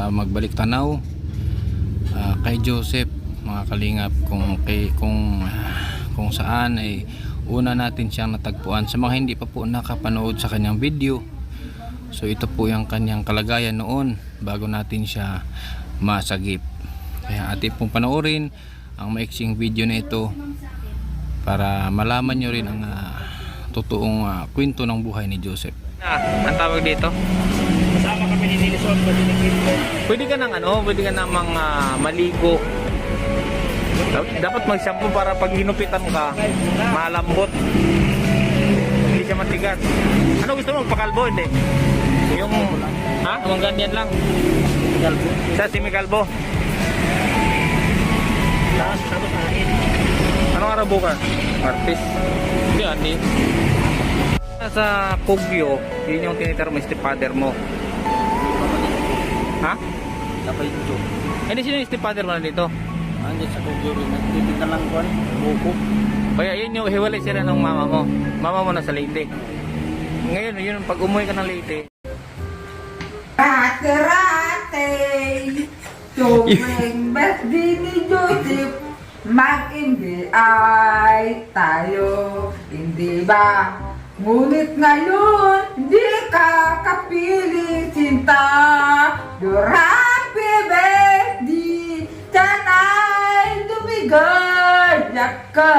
magbalik tanaw kay Joseph, mga kalingap, kung saan ay una natin siyang natagpuan. Sa mga hindi pa po nakapanood sa kanyang video, so ito po yung kanyang kalagayan noon bago natin siya masagip. Kaya atin pong panoorin ang maiksing video na ito para malaman nyo rin ang totoong kwento ng buhay ni Joseph. Ang tawag dito? Kasama kami ni Nilison, Pwede ka nang pwede ka namang maligo. Dapat mag-shampoo para pag hinupitan ka, malambot. Hindi siya matigas. Ano gusto mo? Pakalbo, hindi? Yung, Yung ganyan lang. Sa simikalbo. Anong araw bukas? Martes. Hindi. Sa Pugyo, yun yung tinitar mo, stepfather mo. Ha? Tapay ito. Hindi, sino yung stepfather mo na dito? Andiyan sa Pugyo rin. Nagtitinda lang ko. Buko. Kaya yun yung hiwalay sila ng mama mo. Mama mo nasa Leyte. Ngayon, yun pag umuwi ka ng Leyte. Rate-rate, tuwing birthday ni Joseph, mag-MBI tayo, hindi ba? Ngunit ngayon, di ka kapiling sinta. Your happy birthday, sana'y lumigay ka.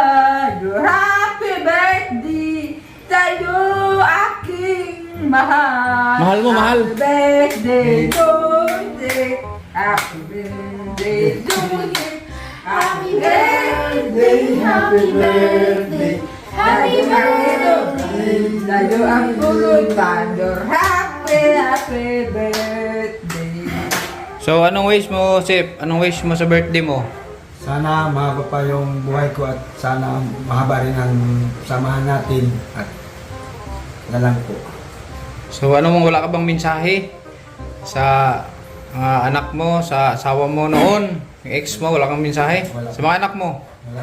Your happy birthday, sa'yo aking mahal. Mahal mo, mahal. Happy birthday, Joseph. Happy birthday, Joseph. Happy birthday, happy birthday. Happy birthday, sa'yo ang pulutan. Your happy birthday. So, anong wish mo, Sip? Anong wish mo sa birthday mo? Sana mahaba pa yung buhay ko at sana mahaba rin ang samahan natin at nalang po. So, wala ka bang mensahe sa anak mo, sa asawa mo noon? Yung ex mo, wala kang mensahe? Wala. Sa mga anak mo? Wala.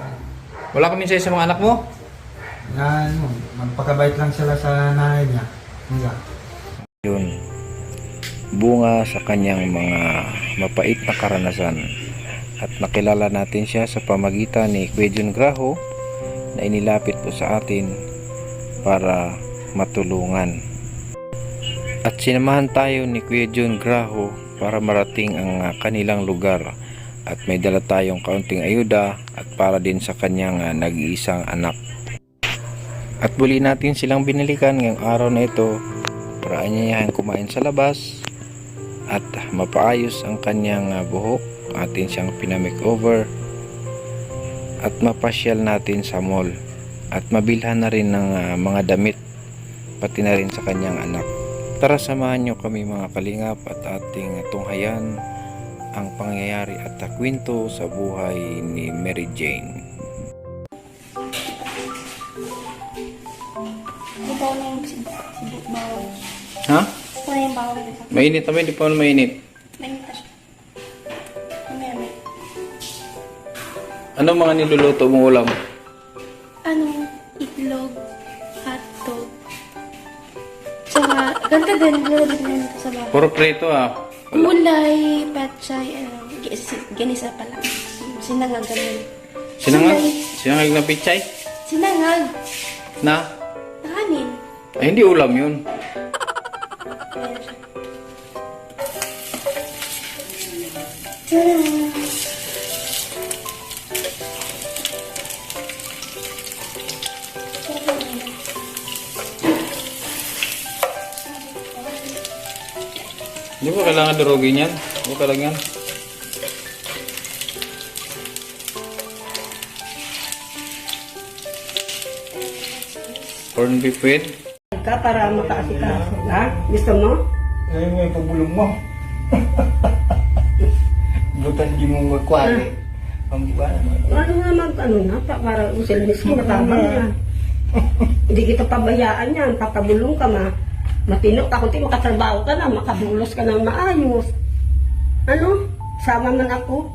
Wala kang mensahe sa mga anak mo? Na, magpakabait lang sila sa nanay niya. Wala. Yun, bunga sa kanyang mga mapait na karanasan at nakilala natin siya sa pamagitan ni Kuya John Graho na inilapit po sa atin para matulungan. At sinamahan tayo ni Kuya John Graho para marating ang kanilang lugar at may dala tayong kaunting ayuda at para din sa kanyang nag-iisang anak. At muli natin silang binalikan ngayong araw na ito para anyayahan kumain sa labas at mapaayos ang kanyang buhok. Atin siyang pinamake-over at mapasyal natin sa mall at mabilhan na rin ng mga damit pati na rin sa kanyang anak. Tara, samahan nyo kami mga kalingap at ating tunghayan ang pangyayari at kwento sa buhay ni Mary Jane. Ito na yung bawal. Ha? Ito na yung bawal. Mainit naman, hindi pa mainit. Mainit na siya. Mamaya. Ano mga niluluto mong ulam? Ano? Itlog. Hotdog. Tsaka, ganito din. Lalabit na nito sa bawal. Puro preto Gulay, patchay, ganisa pala. Sinangag ganun. Sinangag na pichay? Sinangag. Na? Kanin. Ay, hindi ulam yun. Ayan siya. Tadam! Hindi mo kailangan durugin yan. Huwag ka lang yan. Corn beef with? Ka para makaasikaso. Ha? Gusto mo? Ngayon mo yung pabulong mo. Butan di mo magkwari. Ang buwan. Ano naman, para usil-mis mo, matabang yan. Hindi kita pabayaan yan, papabulong ka matinok ako, makatrabaho ka na, makabulos ka na maayos. Sama man ako.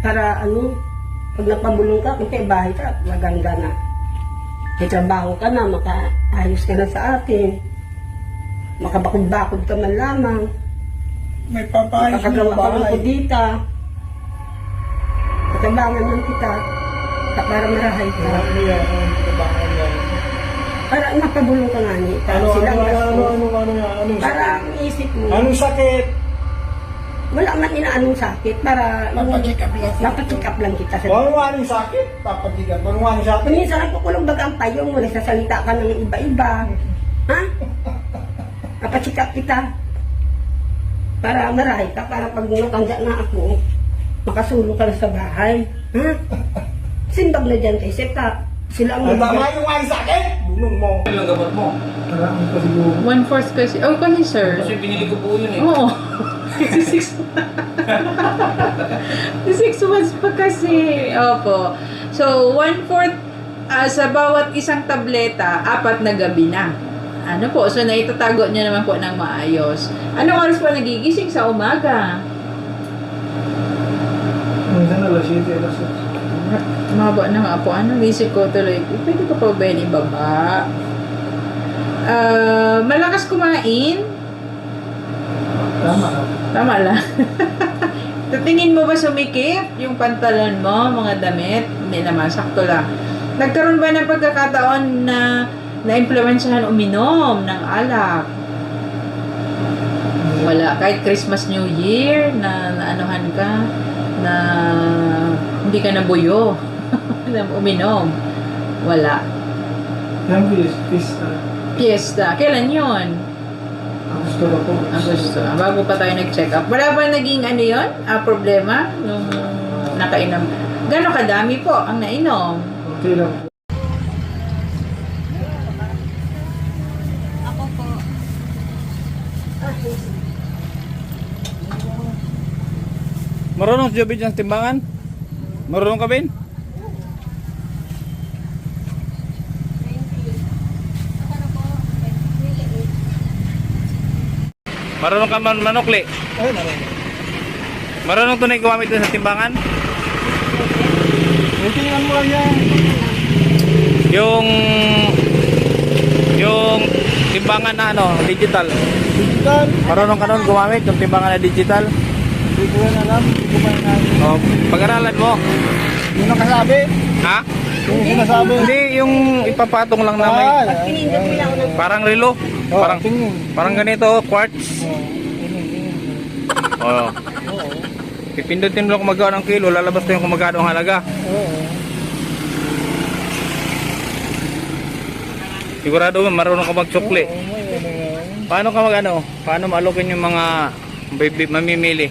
Para pag napabulong ka, kung bahay ka, maganda na. May trabaho ka na, makaayos ka na sa atin. Makabakod-bakod ka man lamang. May papayos Kakagawa ka ng kudita. Katabangan lang kita. Para marahay ka. Para napabulong ka nga ni. Para ang isip mo. Anong sakit? Wala man inaanong sakit. Para Papacheck up lang. napacheck up lang kita. Anong sakit? Papatigan. Anong sakit? Minsan nagkukulong baga ang payong mo. Nagsasalita ka ng iba-iba. Ha? Napacheck up kita. Para marahay ka. Para pag nakanda na ako, makasulong ka na sa bahay. Ha? Simbag na dyan kay Seta. Sila ang Tama yung anong sakit? Bulong mo. Ano yung gamot mo? Marami pa siguro. 1/4 kasi. Oh, kami sir. Kasi binili ko po yun eh. Oo. 6 months pa kasi. Opo. So, 1/4 sa bawat isang tableta, 4 na gabi na. Ano po? So, naitatago niya naman po ng maayos. Anong oras po nagigising sa umaga? Minsan alas 7, alas 8. Mahaba na nga po. Ano? Isip ko tuloy, pwede ko pa ba yun ibaba? Malakas kumain? Tama. Tama lang. Tingin mo ba sumikip yung pantalon mo, mga damit? Hindi naman, sakto lang. Nagkaroon ba ng pagkakataon na na-impluensyahan uminom ng alak? Wala. Kahit Christmas, New Year, na anuhan ka, na hindi ka nabuyo, na uminom. Wala. Yung pista. Fiesta. Kailan yun? Gusto ko po. Gusto. Bago pa tayo nag-check up. Wala ba naging ano yun? Problema? Nung nakainom. Gano'ng kadami po ang nainom? Okay lang. Marunong si Jobin ng timbangan? Marunong ka, Ben? Marunong ka manukli? Ay, marami. Marunong tunay gumamit dun sa timbangan? Tingnan mo lang yan. Yung timbangan na ano, digital. Digital. Marunong ka nun gumamit yung timbangan na digital? Hindi ko yan alam. Hindi ko pa yan alam. O, pag-aralan mo. Yung nakasabi. Ha? Yung sinasabi. Hindi, yung ipapatong lang na may Pinindot mo lang ng parang relo. Oh, Parang tingin. parang ganito, quartz. Oo. Pipindutin mo lang kung magkano ang kilo, lalabas na yung kung magkano ang halaga. Sigurado mo, marunong ka magsukli. Paano ka magano? Paano maalokin yung mga mamimili?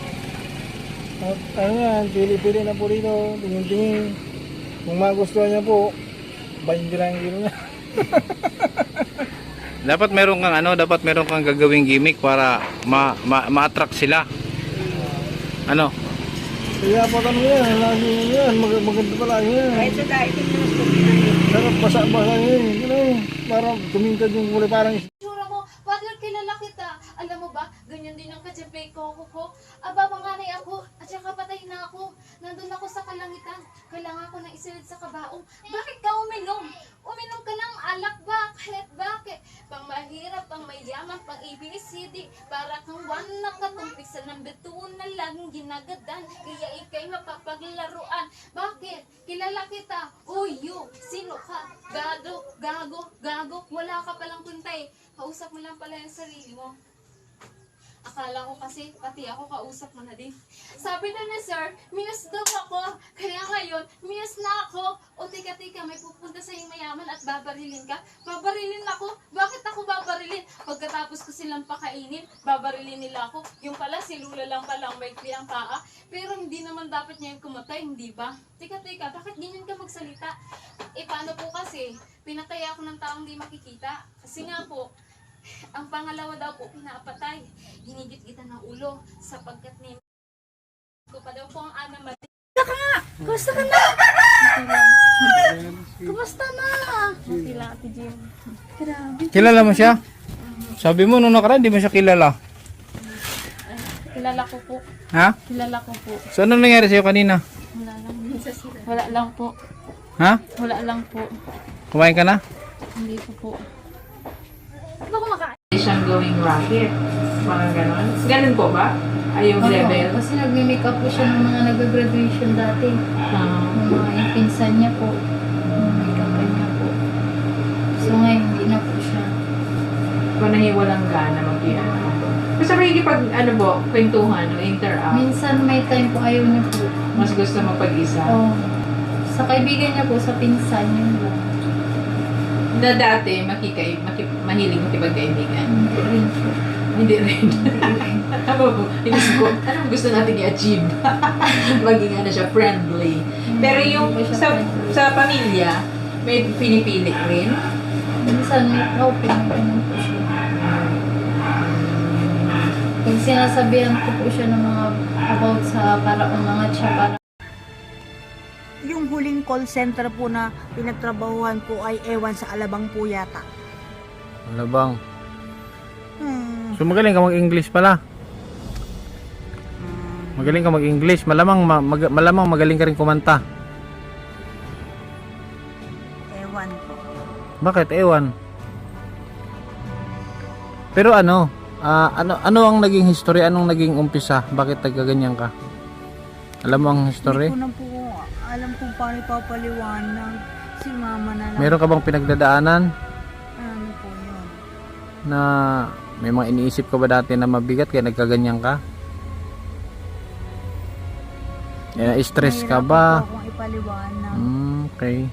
Ano yan, pili-pili na po rito. Tingin-tingin. Kung magustuhan niya po, 20 lang yung kilo niya. Dapat meron kang ano, dapat meron kang gagawing gimmick para ma-attract sila. Ano? Kaya po tanong yan, lagi yan, maganda pala yan. kahit sa dahil ito na sa Sarap basa-basa yan. Para tumingkad yung kulay parang Tsura mo, bakit kilala kita? Alam mo ba, ganyan din ang kajabe ko ko. Aba, panganay ako, at saka patay na ako. Nandun ako sa kalangitan. Kailangan ko ng isilid sa kabaong. Bakit ka uminom? Uminom ka ng alak, bakit? Bakit? Pang mahirap, pang mayaman, pang ABCD. Para kang one na katumpisa ng bituon na laging ginagadan. Kaya ikay mapapaglaruan. Bakit? Kilala kita. Uy, you, sino ka? Gago. Wala ka palang puntay. Kausap mo lang pala yung sarili mo. Akala ko kasi, pati ako kausap mo na din. Sabi na ni sir, muse daw ako. Kaya ngayon, muse na ako. O tika, may pupunta sa yung mayaman at babarilin ka. Babarilin ako? Bakit ako babarilin? Pagkatapos ko silang pakainin, babarilin nila ako. Yung pala, si Lula lang palang may ang paa. Pero hindi naman dapat niya yung kumatay, hindi ba? Tika, bakit ganyan ka magsalita? Paano po kasi, pinatay ako ng taong di makikita. Kasi nga po, ang pangalawa daw po, pinapatay. Hinigit-gitan ng ulo sapagkat ni ko pa daw po ang anamad. Kumusta ka na? Kumusta na? Okay lang, Ate Jim. Grabe. Kilala mo siya? Sabi mo nung nakaraan, di mo siya kilala. Kilala ko po. Ha? Kilala ko po. So anong nangyari sa'yo kanina? Wala lang. Wala lang po. Ha? Wala lang po. Kumain ka na? Hindi po po. Siyang going rocket. Parang ganon. Ganon po ba? Ay, yung level. Kasi nagme-make up po siya ng mga nag-graduation dati. Ng mga yung pinsan niya po. Yung make-up niya po. So ngayon, hindi na po siya. Kung nahiwalang gana mag-iano. Basta may pag ano po, kwentuhan o interact. Minsan may time po ayaw niya po. Mas gusto mapag-isa. Sa kaibigan niya po, sa pinsan niya lang. Na dati, mahilig makipagkaibigan. Hindi rin po. Hindi rin. Tama po. Inisip ko, anong gusto natin i-achieve? Maging ano siya, friendly. Pero yung Hindi po siya friendly. sa pamilya, may pinipili rin. Minsan may ganun po siya. Pag sinasabihan ko po siya ng mga about sa para umangat siya para Yung huling call center po na pinagtrabahuhan ko ay ewan sa Alabang po yata. Alabang. So magaling ka mag-English pala. Magaling ka mag-English. Malamang magaling ka rin kumanta. Ewan po. Bakit? Ewan. Pero ano ang naging history? Anong naging umpisa? Bakit nagkaganyan ka? Alam mo ang history? Hindi ko na po alam kung paano ipapaliwanag. Si mama na lang. Meron ka bang pinagdadaanan Ano po yun? na may mga iniisip ka ba dati na mabigat kaya nagkaganyan ka? Stress ka Mahirap ba? po akong ipaliwanag. Okay.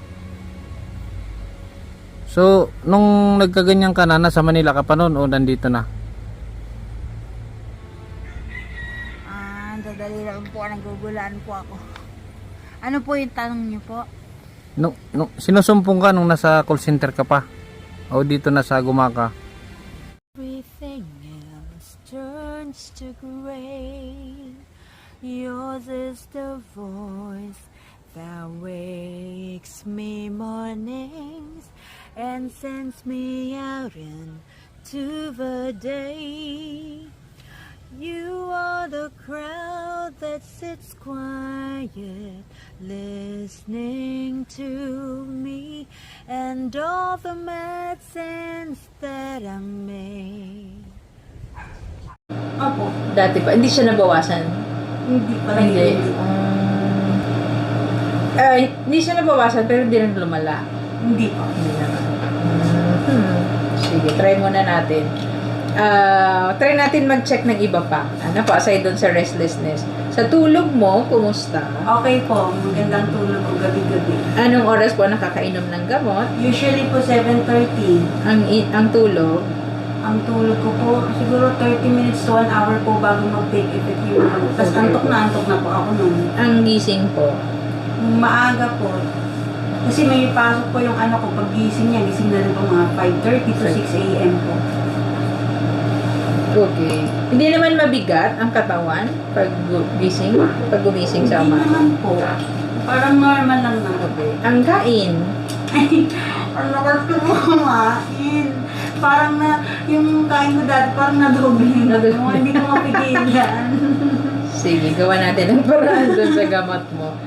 So, nung nagkaganyan ka na, nasa Manila ka pa noon o nandito na? Dadali lang po. Nagugulaan po ako. Ano po yung tanong niyo po? Nung sinusumpong ka nung nasa call center ka pa? O dito na sa Gumaka? Everything else turns to gray. Yours is the voice that wakes me mornings and sends me out into the day. You are the crowd that sits quiet, listening to me and all the mad sense that I made. Opo. Dati pa, hindi siya nabawasan. Hindi pala Hindi. hindi. Hindi siya nabawasan pero hindi rin lumala. Hindi po. Hindi naman. Sige, try muna natin. Try natin mag-check ng iba pa. Ano pa, aside doon sa restlessness. Sa tulog mo, kumusta? Okay po. Magandang tulog ko gabi-gabi. Anong oras po nakakainom ng gamot? Usually po 7:30. Ang tulog? Ang tulog ko po, siguro 30 minutes to 1 hour po bago mag-take effect yung gamot. Tapos antok na po ako nun. Ang gising po? Maaga po. Kasi may pasok po yung ano ko, pag gising niya, gising na rin po mga 5:30 to 6 a.m. po. Okay. Hindi naman mabigat ang katawan pag gising? Pag gumising sa Hindi umaga? naman po. Parang normal lang na. Okay. Ang kain? Ano kasi kumain? Parang na, yung kain ko dati, parang nadoble na. Hindi ko mapigilan. Sige, gawa natin ang paraan doon sa gamot mo.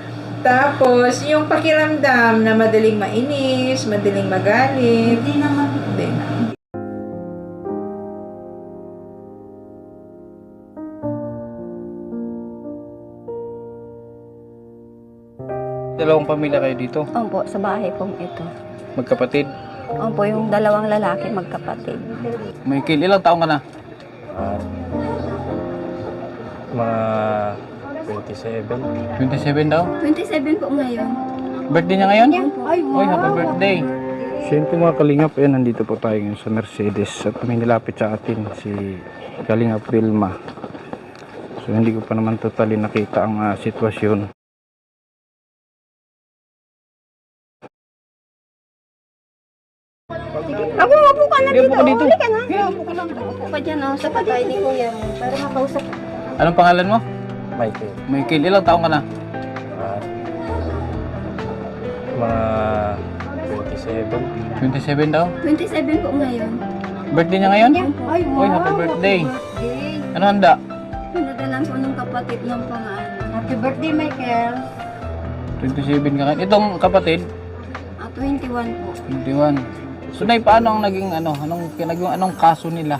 Tapos, yung pakiramdam na madaling mainis, madaling magalit. Hindi naman. Hindi na. Dalawang pamilya kayo dito? Opo, sa bahay pong ito. Magkapatid? Opo, yung dalawang lalaki magkapatid. Michael, ilang taong ka na? Mga 27. 27 daw? 27 po ngayon. Birthday niya ngayon? Ay, Uy, happy birthday! So yun po mga kalingap, ayan, nandito po tayo ngayon sa Mercedes at may nilapit sa atin si Kalingap Vilma. So hindi ko pa naman totally nakita ang sitwasyon. Ako, upo ka na Hindi, dito. upo ka dito. Uli ka na. Upo ka lang. Upo ka dyan, oh, sa patay ni Kuya mo. Para makausap. Anong pangalan mo? Michael. Michael, ilang taong ka na? Mga 27. 27 daw? 27 po ngayon. Birthday niya ngayon? Ay, Uy, happy birthday! Ano handa? Pinadalan po ng kapatid ng pangalan. Happy birthday, Michael. 27 ka ngayon. Itong kapatid? 21 po. 21. So, Nay, paano ang naging anong kaso nila?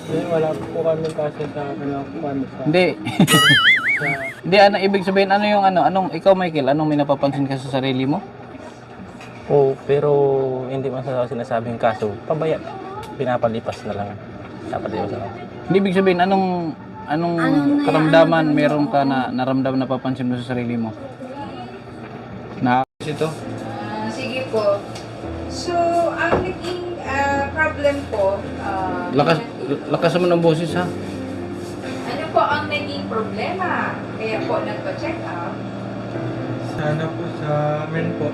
Wala po kami kasi sa kanilang kwan sa... Hindi. Hindi, ano ibig sabihin, ano yung ano, anong, ikaw Michael, anong may napapansin ka sa sarili mo? Oo, pero hindi man sa sinasabing kaso, pabaya. Pinapalipas na lang. Pinapalipas na lang. Hindi ibig sabihin, anong karamdaman meron ka na naramdam na papansin mo sa sarili mo? Na ito? Sige po. So, ang naging problem po, Lakas mo ng boses ha. ano po ang naging problema? Kaya po nagpa-check up. Sana po sa amin po.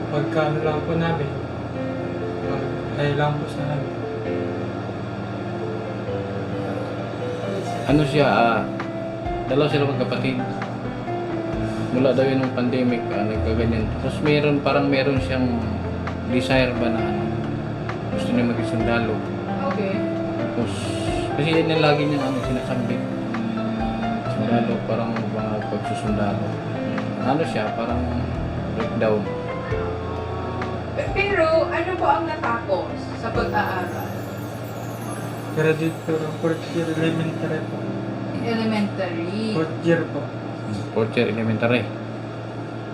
Pagkano lang po namin. Ay lang po sa amin. Ano siya, dalawa sila magkapatid. Mula daw yun ng pandemic, nagkaganyan. Tapos meron siyang desire ba na ano, gusto niya maging sundalo. Okay. Tapos, kasi yan yung lagi niya sinasambit. Sundalo, parang mga pagsusundalo. Ano siya, parang breakdown. Pero ano po ang natapos sa pag-aaral? Graduate po ng 4th year elementary po. Elementary. 4th year po. Fourth year elementary.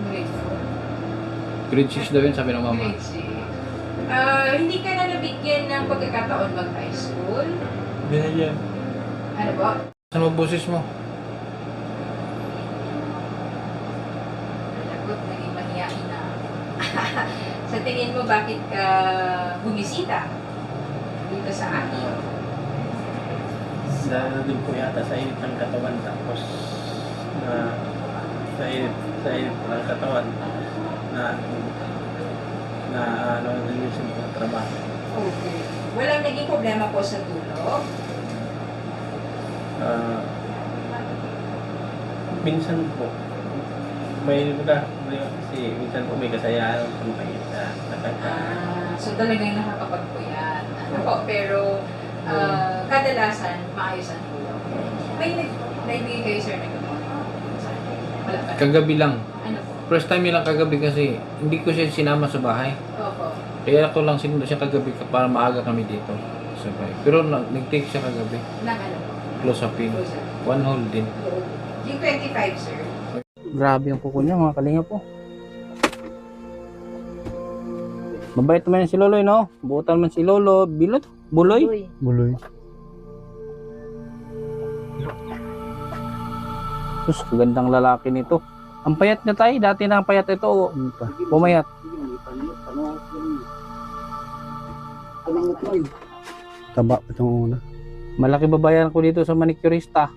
Grade 4. Grade 6 daw yun, sabi ng mama. Grade 6. Hindi ka na nabigyan ng pagkakataon mag-high school? Binigyan. Ano ba? Saan mo boses mo? Lagot, naging mahiyain na. Sa tingin mo, bakit ka bumisita dito sa akin? Dahil din po yata sa init ng katawan tapos sa init ng katawan na ano din yung sa trabaho. Okay. Walang naging problema po sa tulog? Minsan po kasi minsan po may kasayahan po may So talagang nakakapagpuyat. Ano po, pero kadalasan maayos ang tulog. May naibigay kayo sir na gamot? Wala pa. Kagabi lang. Ano po? First time nilang kagabi kasi hindi ko siya sinama sa bahay. Opo. Kaya ako lang sinundo siya kagabi para maaga kami dito. Sabay. Pero nag-take siya kagabi. Nang ano po? Close up in. Close up. One whole din. Yung 25 sir. Grabe yung kuko niya mga kalinga po. Mabait naman si Loloy, no? Buutan man si Lolo. Bilot? Buloy? Buloy. Sus, kagandang lalaki nito. Ang payat niya tayo. Dati na ang payat ito. Pumayat. Taba pa itong una. Malaki babayaran ko dito sa manicurista.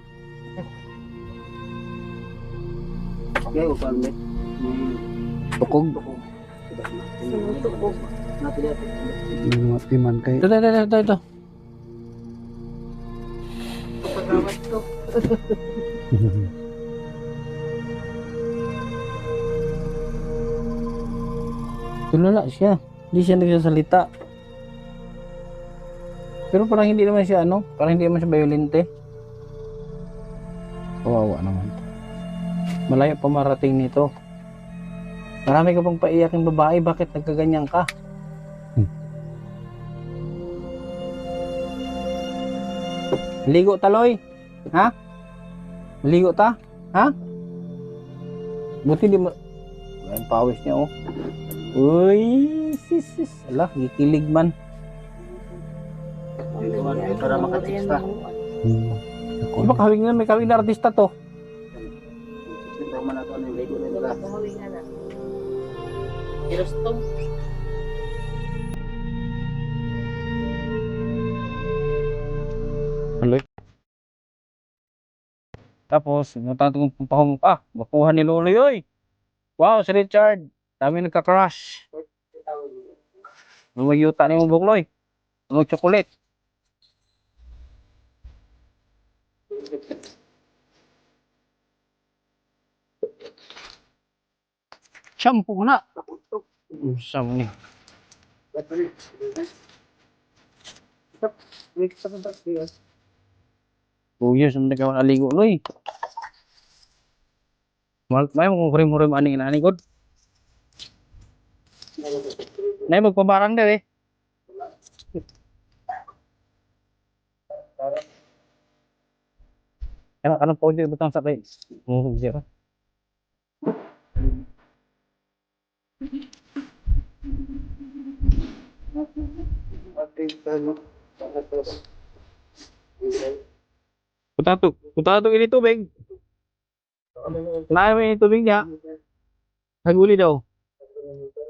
Tukog. May mga timan kayo. Ito. Tulala siya. Hindi siya nagsasalita. Pero parang hindi naman siya parang hindi naman siya violente. Kawawa naman. Malayo pa marating nito. Marami ka pang paiyaking babae, bakit nagkaganyan ka? Ligo taloy? Ha? Ligo ta? Ha? Buti di mo... Ang pawis niya oh. Uy, sis. Ala, gikilig man. Para makatista. Di ba kawing na may kawing na artista to? Aloy. Tapos, natatong pahong bakuhan ni Loloy, oy. Wow, si Richard. Dami nagka-crush. Lumayuta ni mong bukloy. Chocolate. Shampoo na. Shampoo ni. Kuya, saan na kawan aligo, loy? May mo kurim-kurim ani na ani god. Nay magpabarang daw eh. Anong po dito butang sakay? Zero. Punta to ini tubig. Kailangan mo ini tubig niya. Haguli daw.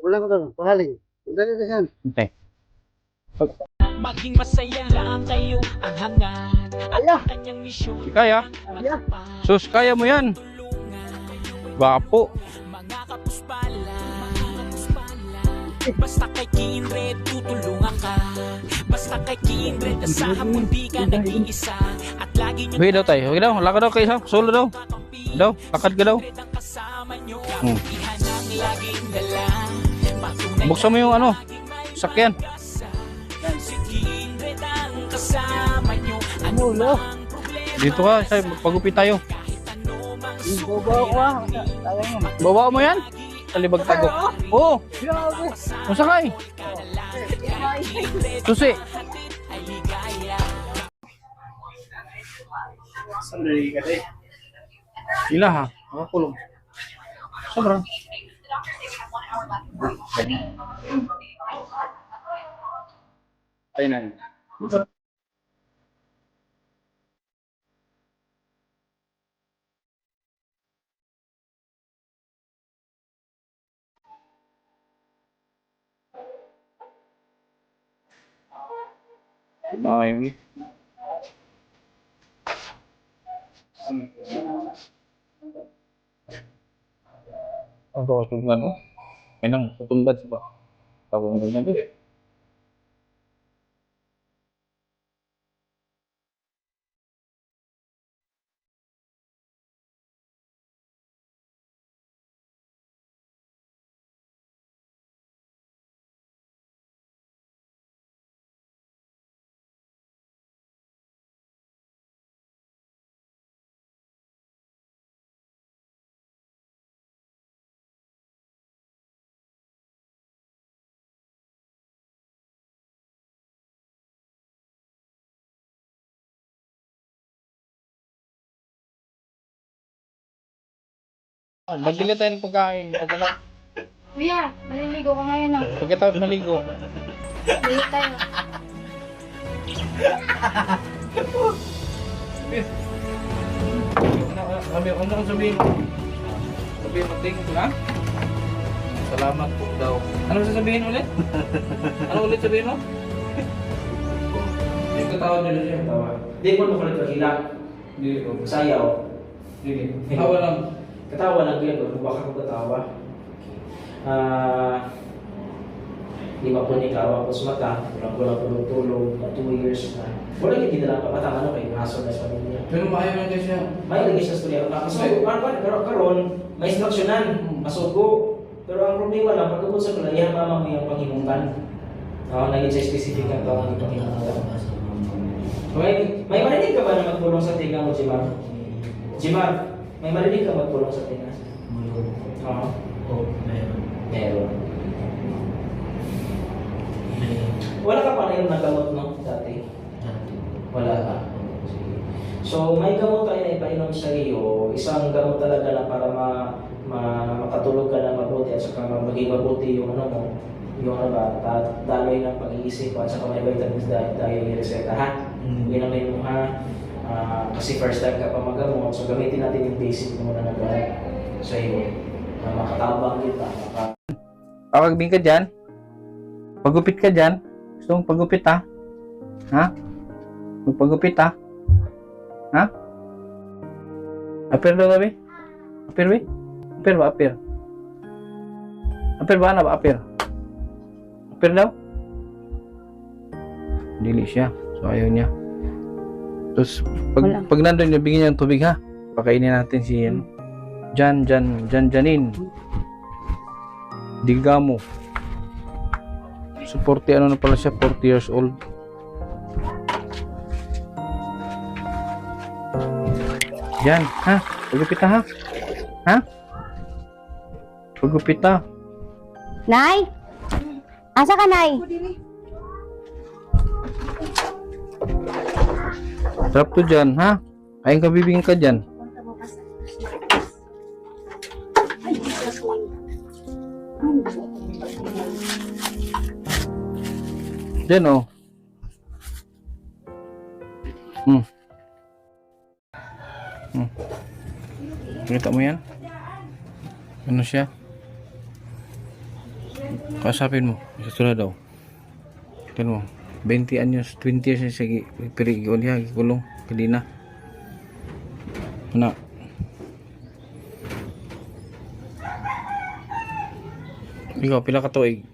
Wala ko doon. Pahaling. Dali na yan. Okay. Maging masaya lang kayo ang hangad at kanyang misyon. Kaya? Sus, kaya mo yan. Baka po. Mga kapuspala, basta kay Kindred tutulungan ka. Basta kay Kindred asahan mo di ka nag-iisa. At lagi nyo Bigay daw tayo. Huwag daw. Lakad daw kayo. Solo daw. Daw. Lakad ka daw. ang kasama nyo. Ihan ang laging dala. Patunay Buksan mo yung ano. Sakyan. si Kindred ang kasama nyo. Ano mang problema Dito ka. Pagupit tayo. Bawa mo yan? Sa libag tago. Oo. Masakay. Susi. Ila ha. Makakulong. Sobrang. Ayun na. Okay. Ang tutulungan mo? May nang tutulad ba? Tawag mo na din. Magbili tayo ng pagkain. Kuya, maliligo ka ngayon ah. Pagkatapos maligo. Bili tayo. Ano kang sabihin mo? Sabihin mo, thank you ha? Salamat po daw. Ano sasabihin ulit? Ano ulit sabihin mo? Yung katawa nila siya. Katawa. Hindi mo makulit pagkila. Hindi ko. Sayaw. Hindi. Katawa lang. Katawa lang yan. Baka kong katawa. Di ba po ni Kawa Pus Mata, kulang-kulang tulog-tulog, 2 years na. Wala yung kita lang papatang ano kayo, hassle na sa pamilya. Pero maayaw lang siya. May lagi sa storya. Masugo, pero karon may instruksyonan, masugo. Pero ang problema lang, pagkabot sa pala, iya mama mo yung panghimungan. Naging sa specific ang tawag ng panghimungan. May marinig ka ba na magpulong sa tinga mo, Jimar? Jimar, may marinig ka magpulong sa tinga? Oo. Meron. Wala ka pa na yung nagamot, no? Dati? Wala ka. So, may gamot tayo na ipainom sa iyo. Isang gamot talaga na para makatulog ka na mabuti at saka maging mabuti yung ano mo. Yung ano ba, daloy ng pag-iisip at saka may vitamins dahil ni-reseta, ha? Ginamay mo, ha? Kasi first time ka pa magamot, so gamitin natin yung basic muna na gamot sa iyo. Makatabang kita. Pagbing ka dyan. Pagupit ka dyan. Gusto mong pagupit ha? Ha? Magpagupit ha? Ha? Apir daw gabi? Apir ba? Apir ba? Apir? Apir ba? Ano ba? Apir? Apir daw? Dili siya. So ayaw niya. Tapos pag nandun niya, bigyan niya ng tubig ha? Pakainin natin si Janin. Digamo. So 40 ano na pala siya, 40 years old. Yan, ha? Pagupit ha? Ha? Pagupit ha? Nay? Asa ka, Nay? Sarap to dyan, ha? Ayun ka, bibingin ka dyan. Dyan oh. Kita mo yan? Ano siya? Kasapin mo. Isa daw. Tignan mo. 20 anyos, 20 years na siya pirigion niya, gikulong. Hindi na. Ano? Ikaw, pila ka tuig?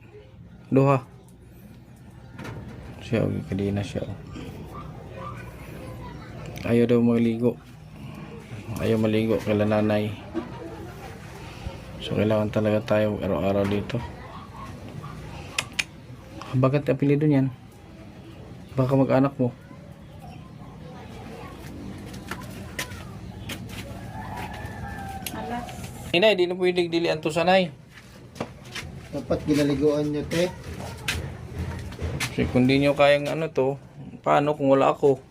Duha. Siya, hindi na siya. Ayaw daw maligo. Ayaw maligo kala nanay. So kailangan talaga tayo araw-araw dito. Bakit apelido niyan? Baka mag-anak mo. Inay, di na pwede dilian to sanay. Dapat ginaliguan nyo, te. Kasi kung di nyo kayang ano to, paano kung wala ako?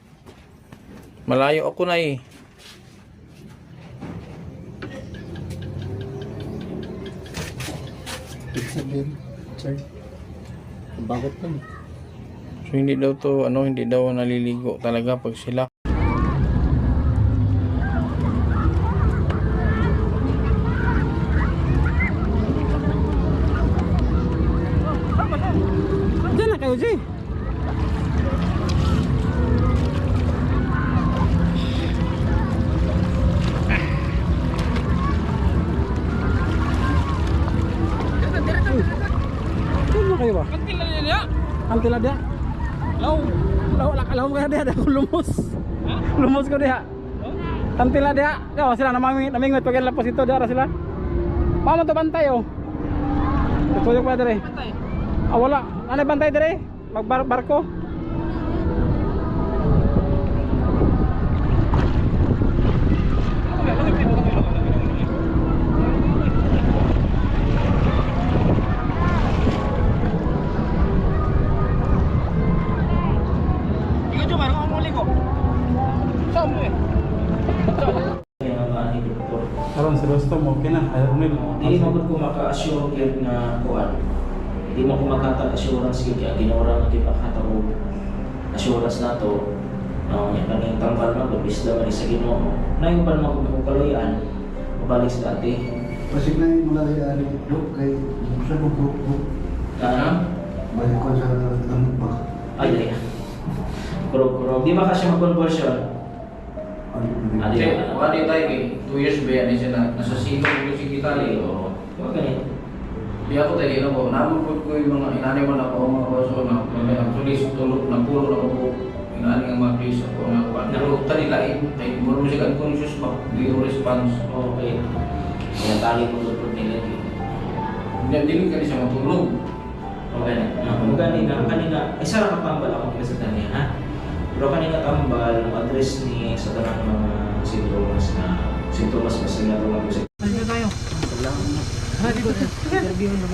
Malayo ako na eh. Sabihin, sir. Bakit naman? So hindi daw to, hindi daw naliligo talaga pag sila. Diyan na kayo, Jay. Diyan kayo ba? Antila dia. Law ka dia, ako lumos. Lumos ko dia. Antila dia. Yo, sila namingwit pag lapos ito dia sila. Mama to bantay oh. Tuyok pa dire. Ah, wala. Ano bantay dire? Magbarko. Karon si Rostom okay na, ayaw nila. Hindi mo ko maka-assure yun nga kuan. Hindi mo ko makata-assurance yun kaya ginora nga kipakatao assurance na to. Yung kaning tambal na labis daw ni sa Ginoo. Nayon pa naman ko kaluyan. Mabalik sa dati. Pasig na yung mga ari dok kay sa bubuk. Balik ko sa lamok ba? Ay. Kuro. Di ba kasi mag-conversion? Wadi tayo eh. 2 years ba yan siya na nasa sino ko si Kitali. Oo. Diba ganito? Di ako tayo ino ko. Namupod ko yung mga inani mo na ako mga baso na actually tulog na pulo na ako. Inani ang mga case ako na ako. Naluta nila eh. Kaya muro mo siya unconscious ba? Di yung response. Okay. Kaya tali mo tulog nila dito. Hindi ka siya matulog. Okay na. Kanina, isa lang kapambal ako kasi tanya ha. Pero kanina tambal, address ni sa tanang mga sintomas mas nila tawag ko sa tayo.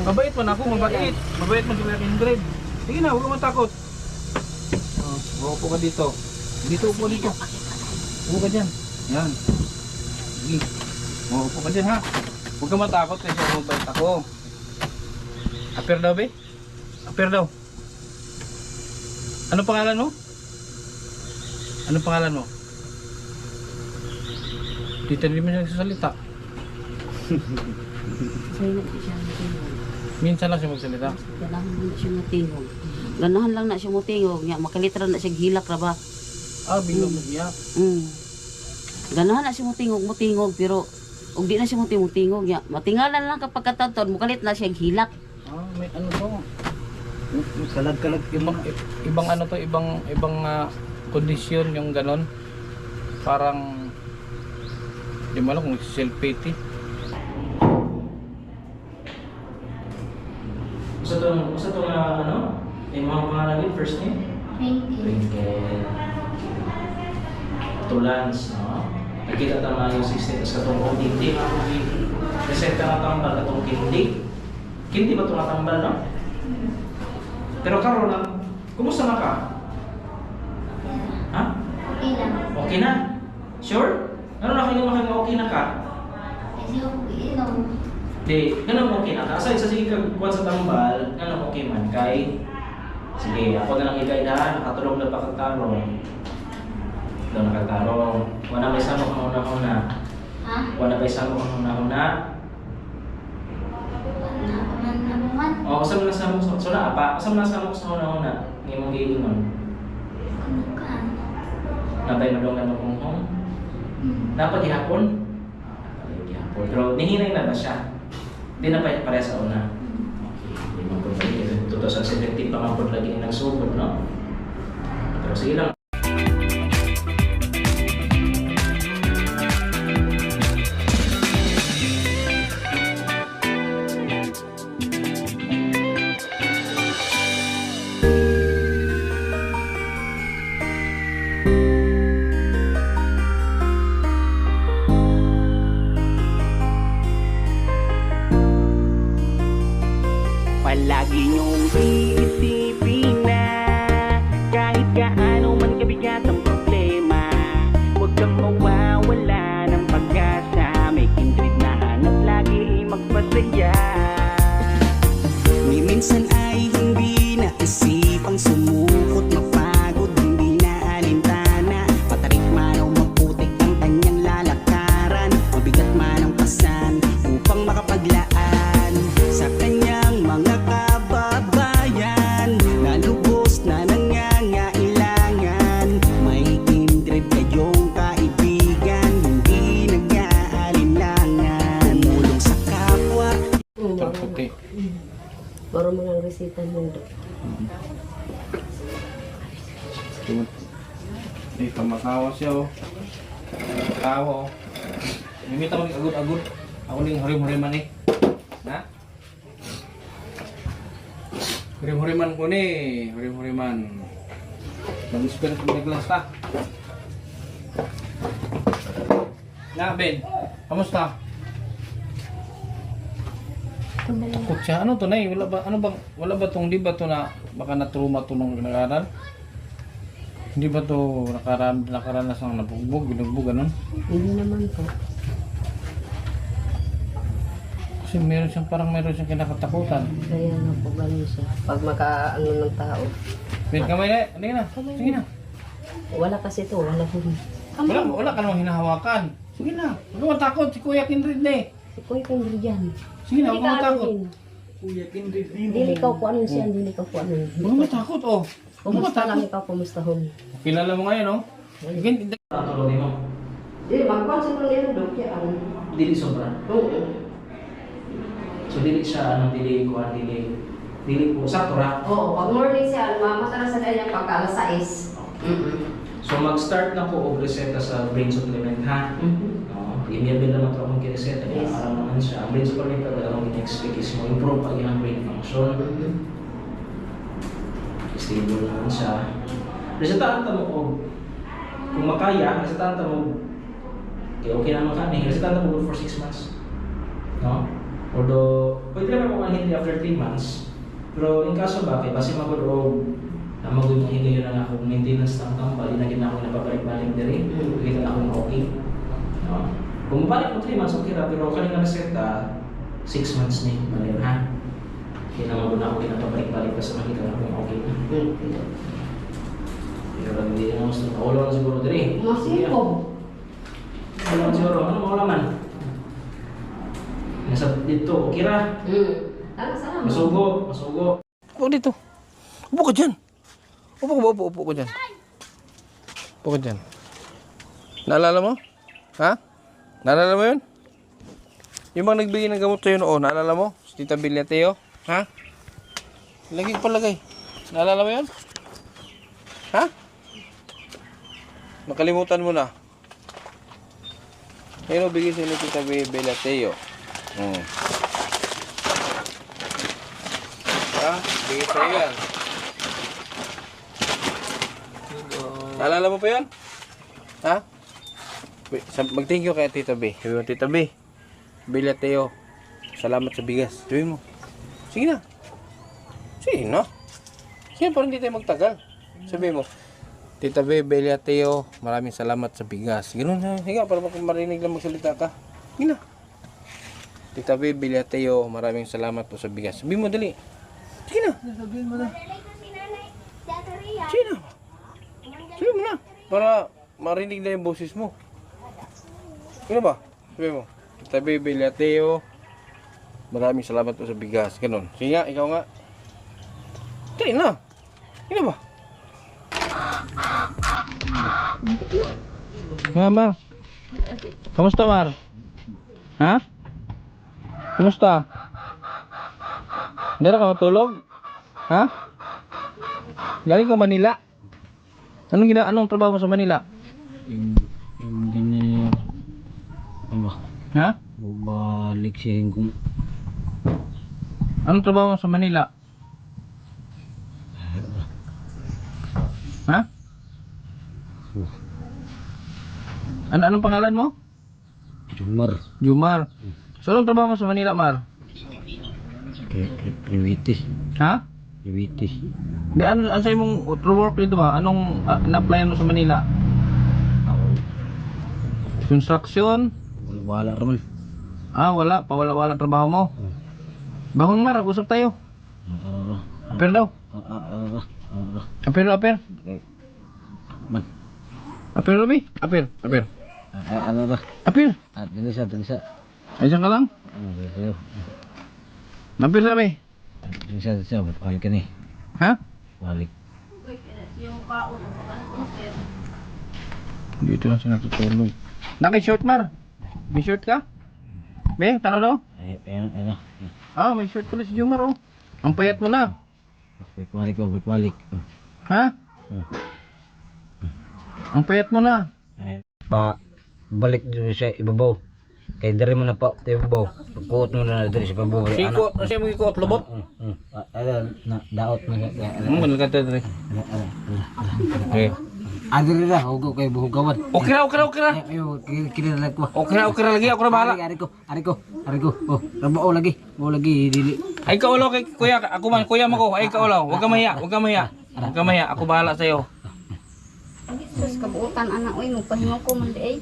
Mabait man ako, mabait. Mabait man si Kuya Kindred. Sige na, huwag ka matakot. Upo ka dito. Upo dito. Upo ka dyan. Yan. Sige. Upo ka dyan ha. Huwag ka matakot kasi mabait ako. Aper daw, be? Aper daw. Ano pangalan mo? Ano pangalan mo? Dito hindi mo nagsasalita. Minsan lang siya magsalita. Ganahan lang na siya mutingog. Ganahan lang na siya mutingog. Makalitra na siya gilak ra ba? Ah, biglang mag-iyak. Ganahan na siya mutingog pero ug di na siya mutingog niya. Matingalan lang kapag kataton, mukalit na siya hilak. Ah, may ano to? Kalag-kalag. Ibang ano to, ibang kondisyon yung ganon. Parang di mo alam kung self-pity. Sa to nga ano? Yung mga pangalan din, first name? Twinkle. Tulans, no? Nakita tama yung system sa itong ODT. Reseta nga tambal itong kindi. Kindi ba itong natambal, no? Pero karon lang, kumusta na ka? Ha? Okay na. Okay na? Sure? Ano na kayo okay na ka? Hindi ako iinom. Di, ganun okay na ka. Aside sa sige kagkuhan sa tambal, ganun okay man. Kay, sige, ako na lang i-guide ha. Nakatulog na pa kagtarong. Ito nakagtarong. Wala may samok ang una-una. Ha? Wala may samok ang una-una. Wala pa man nabuman. O, kasama na samok sa... So na, apa? Kasama na samok sa una-una. Hindi mong giingon. Kanukan. Nabay madungan mo kung hong. Dapat gihapon? Gihapon. Pero nihinay na ba siya? Hindi na pareha sa una. Okay. 2017 pa nga po lagi yung nagsugod, no? Pero sige lang. Palagi niyong iisipin na kahit gaano man kabigat ang problema, huwag kang mawawala ng pag-asa. May kindred na hanap lagi magpasaya. Minsan ay hindi naisipang sumukot, mapagod, hindi na alintana. Patarik man o maputik ang kanyang lalakaran, mabigat man ang pasan upang makapaglaan sa kanyang mga kababayan na lubos na nangangailangan. May kindred kayong kaibigan, hindi nag-aalinlangan. Tumulong sa kapwa. Puti. Baro mga resita mundo. Hindi ka matawa siya oh. Tawa oh. Mimita mo agud-agud. Ako ning hurim-huriman eh. Na? Hurim-huriman ko ni. Hurim-huriman. Mag-spell ko ng glass ta. Na Ben, kamusta? Kutsa, ano to na wala ba, ano bang, wala ba tong, di ba to na, baka na-trauma to nung nag-aaral? Hindi ba to nakaranas ng nabugbog, binugbog, ganun? Hindi naman po. Kasi meron siyang kinakatakutan. Kaya nga po ganun siya. Pag maka-ano ng tao. Ben, kamay na, ano na, sige na. Wala kasi to, wala po. Wala ka namang hinahawakan. Sige na, huwag ka matakot, si Kuya Kindred na eh. Si Kuya Kindred yan. Sige na, huwag ka matakot. Kuya Kindred. Dili ikaw po ano siya, dili ikaw po ano. Huwag ka matakot oh. Kumusta lang ikaw, kumustahon. Kilala mo ngayon oh. Tatulogin mo. Di, magpansin mo nila, Dok, yan. Dili sobra. Oo. So dili siya, dili po, sakto ra. Oo, pag morning siya, mamatara sa kanya pagka alas 6. So mag-start na po og reseta sa brain supplement ha. Imiyabil naman ito akong kineseta, kaya alam naman siya. Ang brain supplement ka ba akong in-expect is mo improve pag yung brain function. Stable naman siya. Resetahan ta mo og kung makaya, resetahan ta mo okay naman ka ni. Resetahan ta mo for 6 months. No? Although, pwede naman mo hindi after 3 months. Pero in kaso ba, kay basi magod og magod mo higayon na akong maintenance ng tambal, inagin na ako napabalik-balik diri. Kita na akong okay. No? Kung mabalik mo 3 months, okay ra. Pero kanina reseta, 6 months ni balik ha. Kaya naman na ako pinapabalik-balik pa sa makita na kung okay na. Pero lang hindi na gusto. Naulo na siguro diri. Masih po. Naulo na siguro. Ano mo laman? Nasa dito, okay ra. Salamat. Masugo. Upo dito. Upo ka dyan. Upo ka dyan. Upo ka dyan. Naalala mo? Ha? Naalala mo yun? Yung mga nagbigay ng gamot sa'yo noon, naalala mo? Si Tita Billateo? Ha? Lagi ko palagay. Naalala mo yun? Ha? Nakalimutan mo na. Ayun o, bigay sa'yo ni Tita Billateo. Ha? Bigay sa'yo yan. Naalala mo pa yun? Ha? Mag-thank you kay Tita B. Sabi mo, Tita B, Billateo, salamat sa bigas. Sabi mo. Sige na. Sige na. Sige, parang hindi tayo magtagal. Sabi mo, Tita Bebe, Teo, maraming salamat sa bigas. Ganun na, higa, para marinig lang magsalita ka. Gina. Tita Bebe, Teo, maraming salamat po sa bigas. Sabihin mo, dali. Sige na. Sabihin mo na. Sige na. Sabihin mo na. Para marinig na yung boses mo. Ano ba? Sabihin mo. Tita Bebe, Teo, maraming salamat po sa bigas. Ganun. Sige nga, ikaw nga. Dali na. Gina ba? Mar. Kamusta, Mar? Ha? Kamusta? Hindi na ka matulog? Ha? Galing ka Manila? Anong trabaho mo sa Manila? Hindi ano? Ha? Balik siya kung Anong trabaho mo sa Manila? Ha? Anong pangalan mo? Jumar. Jumar. So anong trabaho mo sa Manila, Mar? Privitis. Ha? Privitis. Di, ano sa'yo mong work dito ba? Anong na-applyan mo sa Manila? Construction? Wala raman. Wala. Pawala-wala trabaho mo. Bangon, Mar. Usap tayo. Aper daw. Aper. Man. Aper, Robi. Aper. Ano ba? Aper. Dinisa. Ayos ka lang? Aper, Robi. Dinisa. Balik ka ni. Ha? Balik. Dito lang siya natutulog. Naki-short, Mar. May short ka? Be, tara daw. Ano? May short pala si Jumar, oh. Ang payat mo na. Balik. Ha? Ang payat mo na. Balik dito sa ibabaw. Kaya dari mo na pa sa ibabaw. Kuot mo na dari sa ibabaw. Sikot, ano siya mag-ikot? Lubot? Daot mo na. Ano ka tayo? Okay. Adri na, hugo kay buhugawan. Okay ra. Ayo, kinala ko. Okay ra lagi. Ako na bahala. Ari ko. Oh, rabo lagi. Dili. Ay ka ulaw kay kuya. Ako man, kuya mo ko. Ay ka ulaw. Huwag ka mahiya. Ako bahala sa'yo. Sus, kabuutan anak, uy, magpahingaw ko man di ay.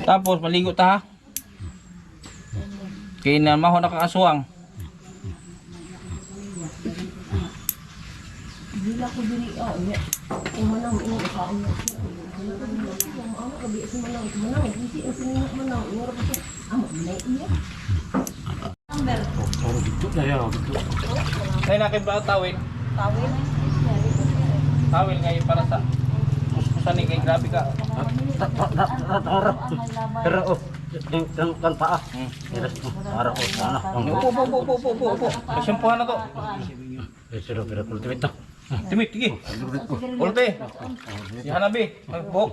Tapos, maligo ta ha. Kaya na maho na kakaswang. Bila ko dili, umanang, Ay nakin ba tawin? Tawil ngayon para sa kuskusan ni kay grabe ka. Pero kan paa. Para ko sana. Upo. Pasyempuhan na to. Pero kultivit na. Timit, sige. Ulte. Si Hanabi. Magbok.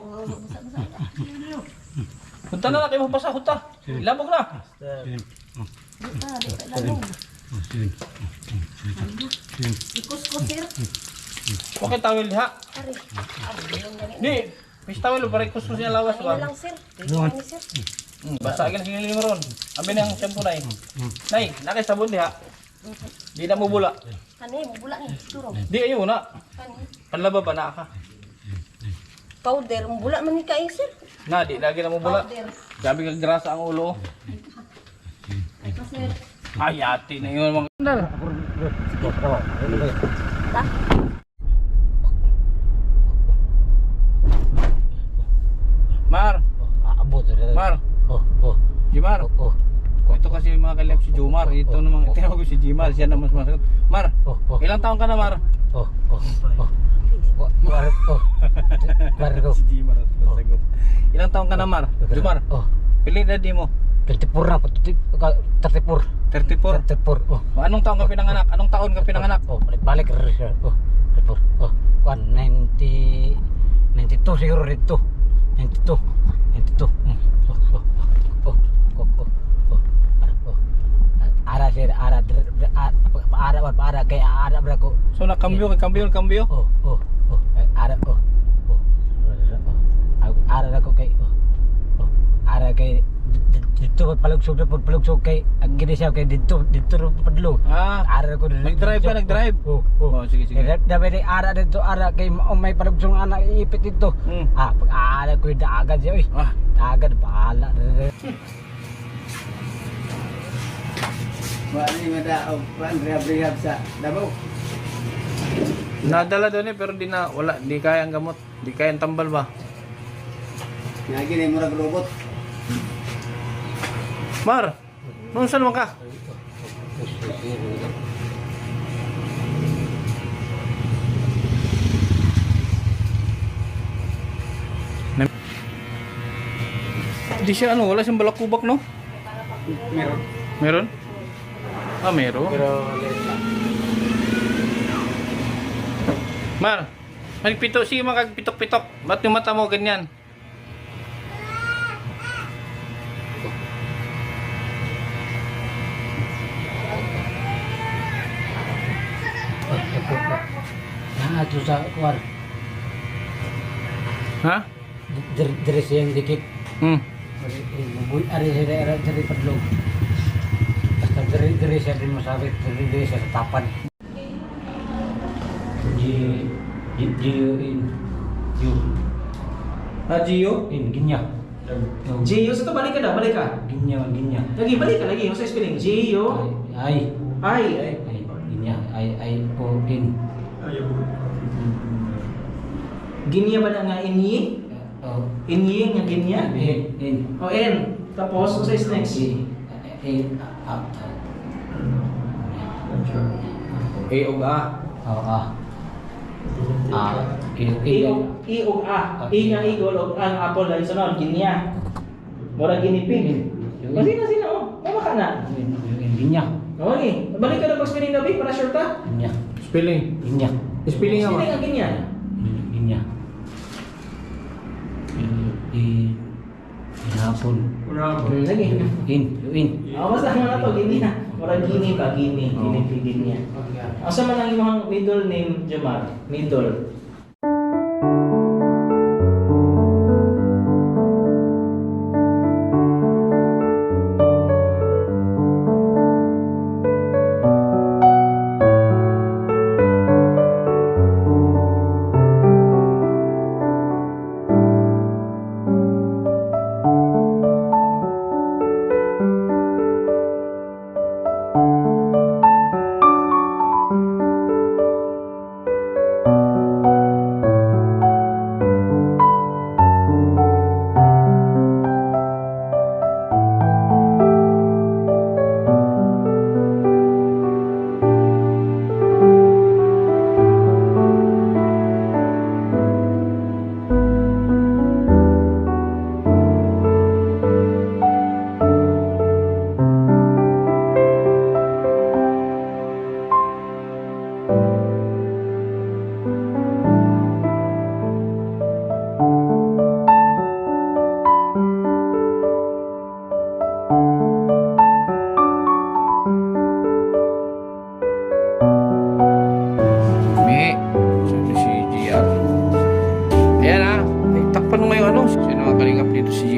Punta na kayo mabasa. Punta. Ilabog na. Okay, tawil ha. Di. Mis tawil. Bari kuskus niya lawas ba? Basa agad sinili mo ron. Abi na yung shampoo na Nay, nakay sabon di ha. Di na mo bula. Kani, mabula ni, turo. Di ayo na. Panlaba ba na ka? Powder, mabula man ni kayo, sir. Na, di lagi na mo bula. Gabi kag grasa ang ulo. Ay, ati na yun mga kandal. Mar. Mar. Jimar. Ito kasi yung mga kalap si Jumar. Ito namang tinawag ko si Jimar. Siya naman sumasagot. Mar, ilang taon ka na, Mar? Si Jimar at sumasagot. Ilang taon ka na, Mar? Jumar, pili na di mo. 24 na, 34. 34. Anong taon ka pinanganak? Balik siya. 92 siguro dito. 92. Ara kay ara berako. So nakambyo. Ara ko kay. Ara kay dito palugsog na palugsog kay ang gini siya kay dito ro padlo. Ara ko Nag-drive ka, nag-drive? Oo. Oh, sige, sige. Dapat ni ara dito ara kay may palugsog anak iipit dito. Pag ara ko dagat siya oy. Dagat bahala. Wali mada og rehab sa Davao. Nadala doon pero di kayang gamot, di kayang tambal ba? Lagi ni murag robot. Mar, saan mo ka? Di siya wala siyang balakubak no? Meron. Meron? Meron. Pero Mar, magpito, sige magpitok-pitok. Ba't yung mata mo ganyan? ato sa kuwan. Ha? Dire siyang dikit. Ari dari padlog. Basta dire siya din masabit, dire siya sa tapan. Gio in Gio? In Ginya. Gio, sa to balik ka na, balik ka. Ginya. Lagi, balik ka lagi. Ano sa spelling? Gio? Ay. Ginya. Ay o in. Ginya ba na nga inyi? Inyi nga ginya? In. O N. Tapos, ano sa next? In. A o A. I o A. I nga igol o ang apple dahil sunod. Ginya. Mura ginipig. Masina o. Mama ka na. Ginya. Okay. Balik ka na pag spelling gabi para sure ta? Ginya. Spelling. Ginya. Spelling ako. Spelling ang ginya. Ginya. Hapon. Lagi. In. Basta mo na to, ginya. Mura gini ba? Gini. Ginipigin niya. Asa man ang imong middle name, Jamar? Middle.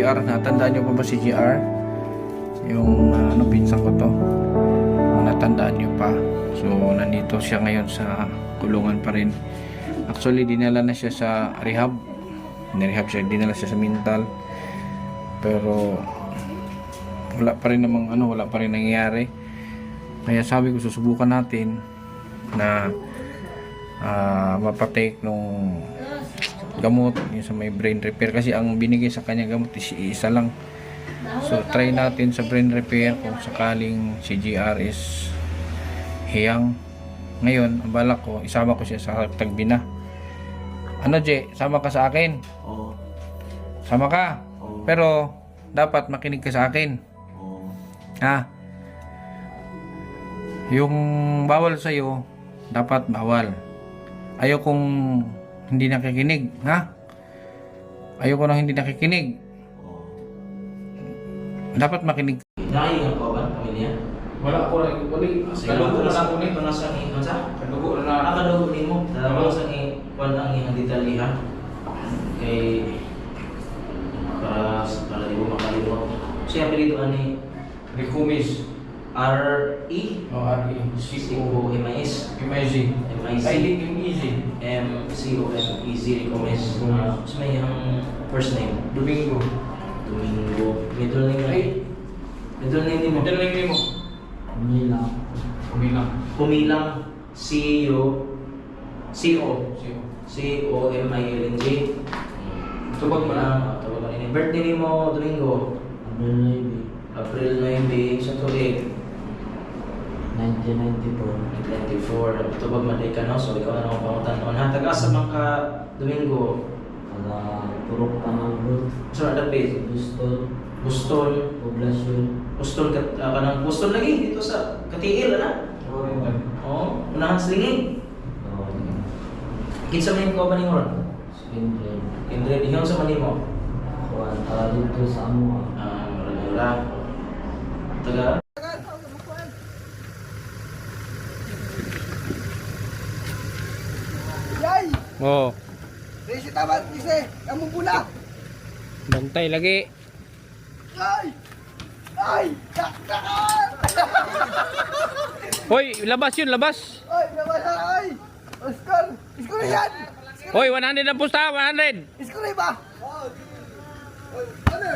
Natandaan nyo pa ba si GR? Yung pinsan ko to. Natandaan nyo pa. So nandito siya ngayon sa kulungan pa rin. Actually dinala na siya sa rehab. Nirehab siya, dinala siya sa mental. Pero wala pa rin namang wala pa rin nangyayari. Kaya sabi ko susubukan natin na mapatake nung gamot yung sa may brain repair kasi ang binigay sa kanya gamot is isa lang. So try natin sa brain repair kung sakaling si GR is hiyang. Ngayon ang balak ko isama ko siya sa Tagbina. J, sama ka sa akin? Oo. Sama ka? Oo. Pero dapat makinig ka sa akin. Oo. Ha? Yung bawal sa'yo dapat bawal. Ayaw kong hindi nakikinig, ha? Ayoko nang hindi nakikinig. Dapat makinig. Dahil nga po ba, pamilya? Wala ako na, kalugo na lang ko nito. Nasa ang sa? Kalugo na lang. Kalugo din mo. Tapos ang ikwan ang iyong detalyihan. Kay para di mo makalimot. Siya apelido ani Recomis. R-E O-R-E. C-O-M-I-S M-I-Z. M-I-Z Ay, di yung easy. M-C-O-M-E-Z Recomis. Sa may ang first name Domingo. Domingo. Middle name Ay. Middle name ni mo. Middle name mo. Milang. Kumilang. Pumilang C-O Siyo. C-O-M-I-L-N-G. Tubag mo na. Tawag mo na. Birthday ni mo Domingo. April 9 sa tuig. 1994. Tubag maday ka no, so ikaw na akong pangutan. Ha, taga-asa man ka Domingo. Purok Pananggot. Saan ang dapit? Buston. Buston kanang Buston lagi dito sa Katiil na. Oo, unahan sa lingig. Kinsa man ko ba ni Ron? Indre, dihaw sa manimo. Dito sa Amua. Mura. Taga Oh, Resi tamat kise, kamu pula. bantay lagi. Ay, Hoy, labas yun, labas. Ay, naman ay. Oscar yan. Hoy, 100 ang pusta, 100. Oscar ba? Ano?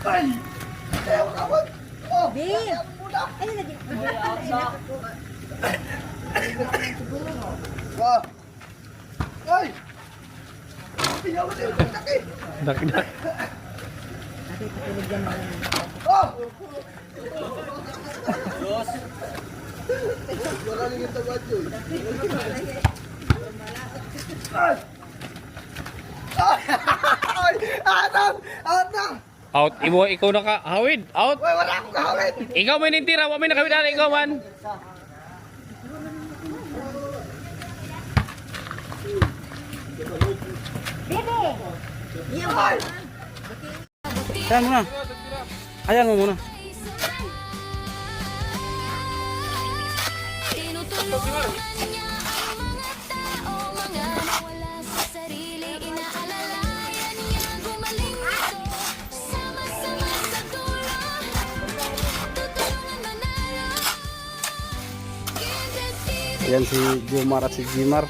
Ay. Ayaw kawan. Oh, Babe. Ay, lagi. Wah. Ay. Ayaw mo din sakit. Dak. Oh. Maraming ito ba ito? Ay! Ay! Atang! Out, ikaw na ka. Hawid, out. Uy, wala akong kahawin! Ikaw may nintira, wala may nakawid na ikaw man. Ay! Ayan mo na. Ayan mo muna. Ayan si Jomar at si Jimar.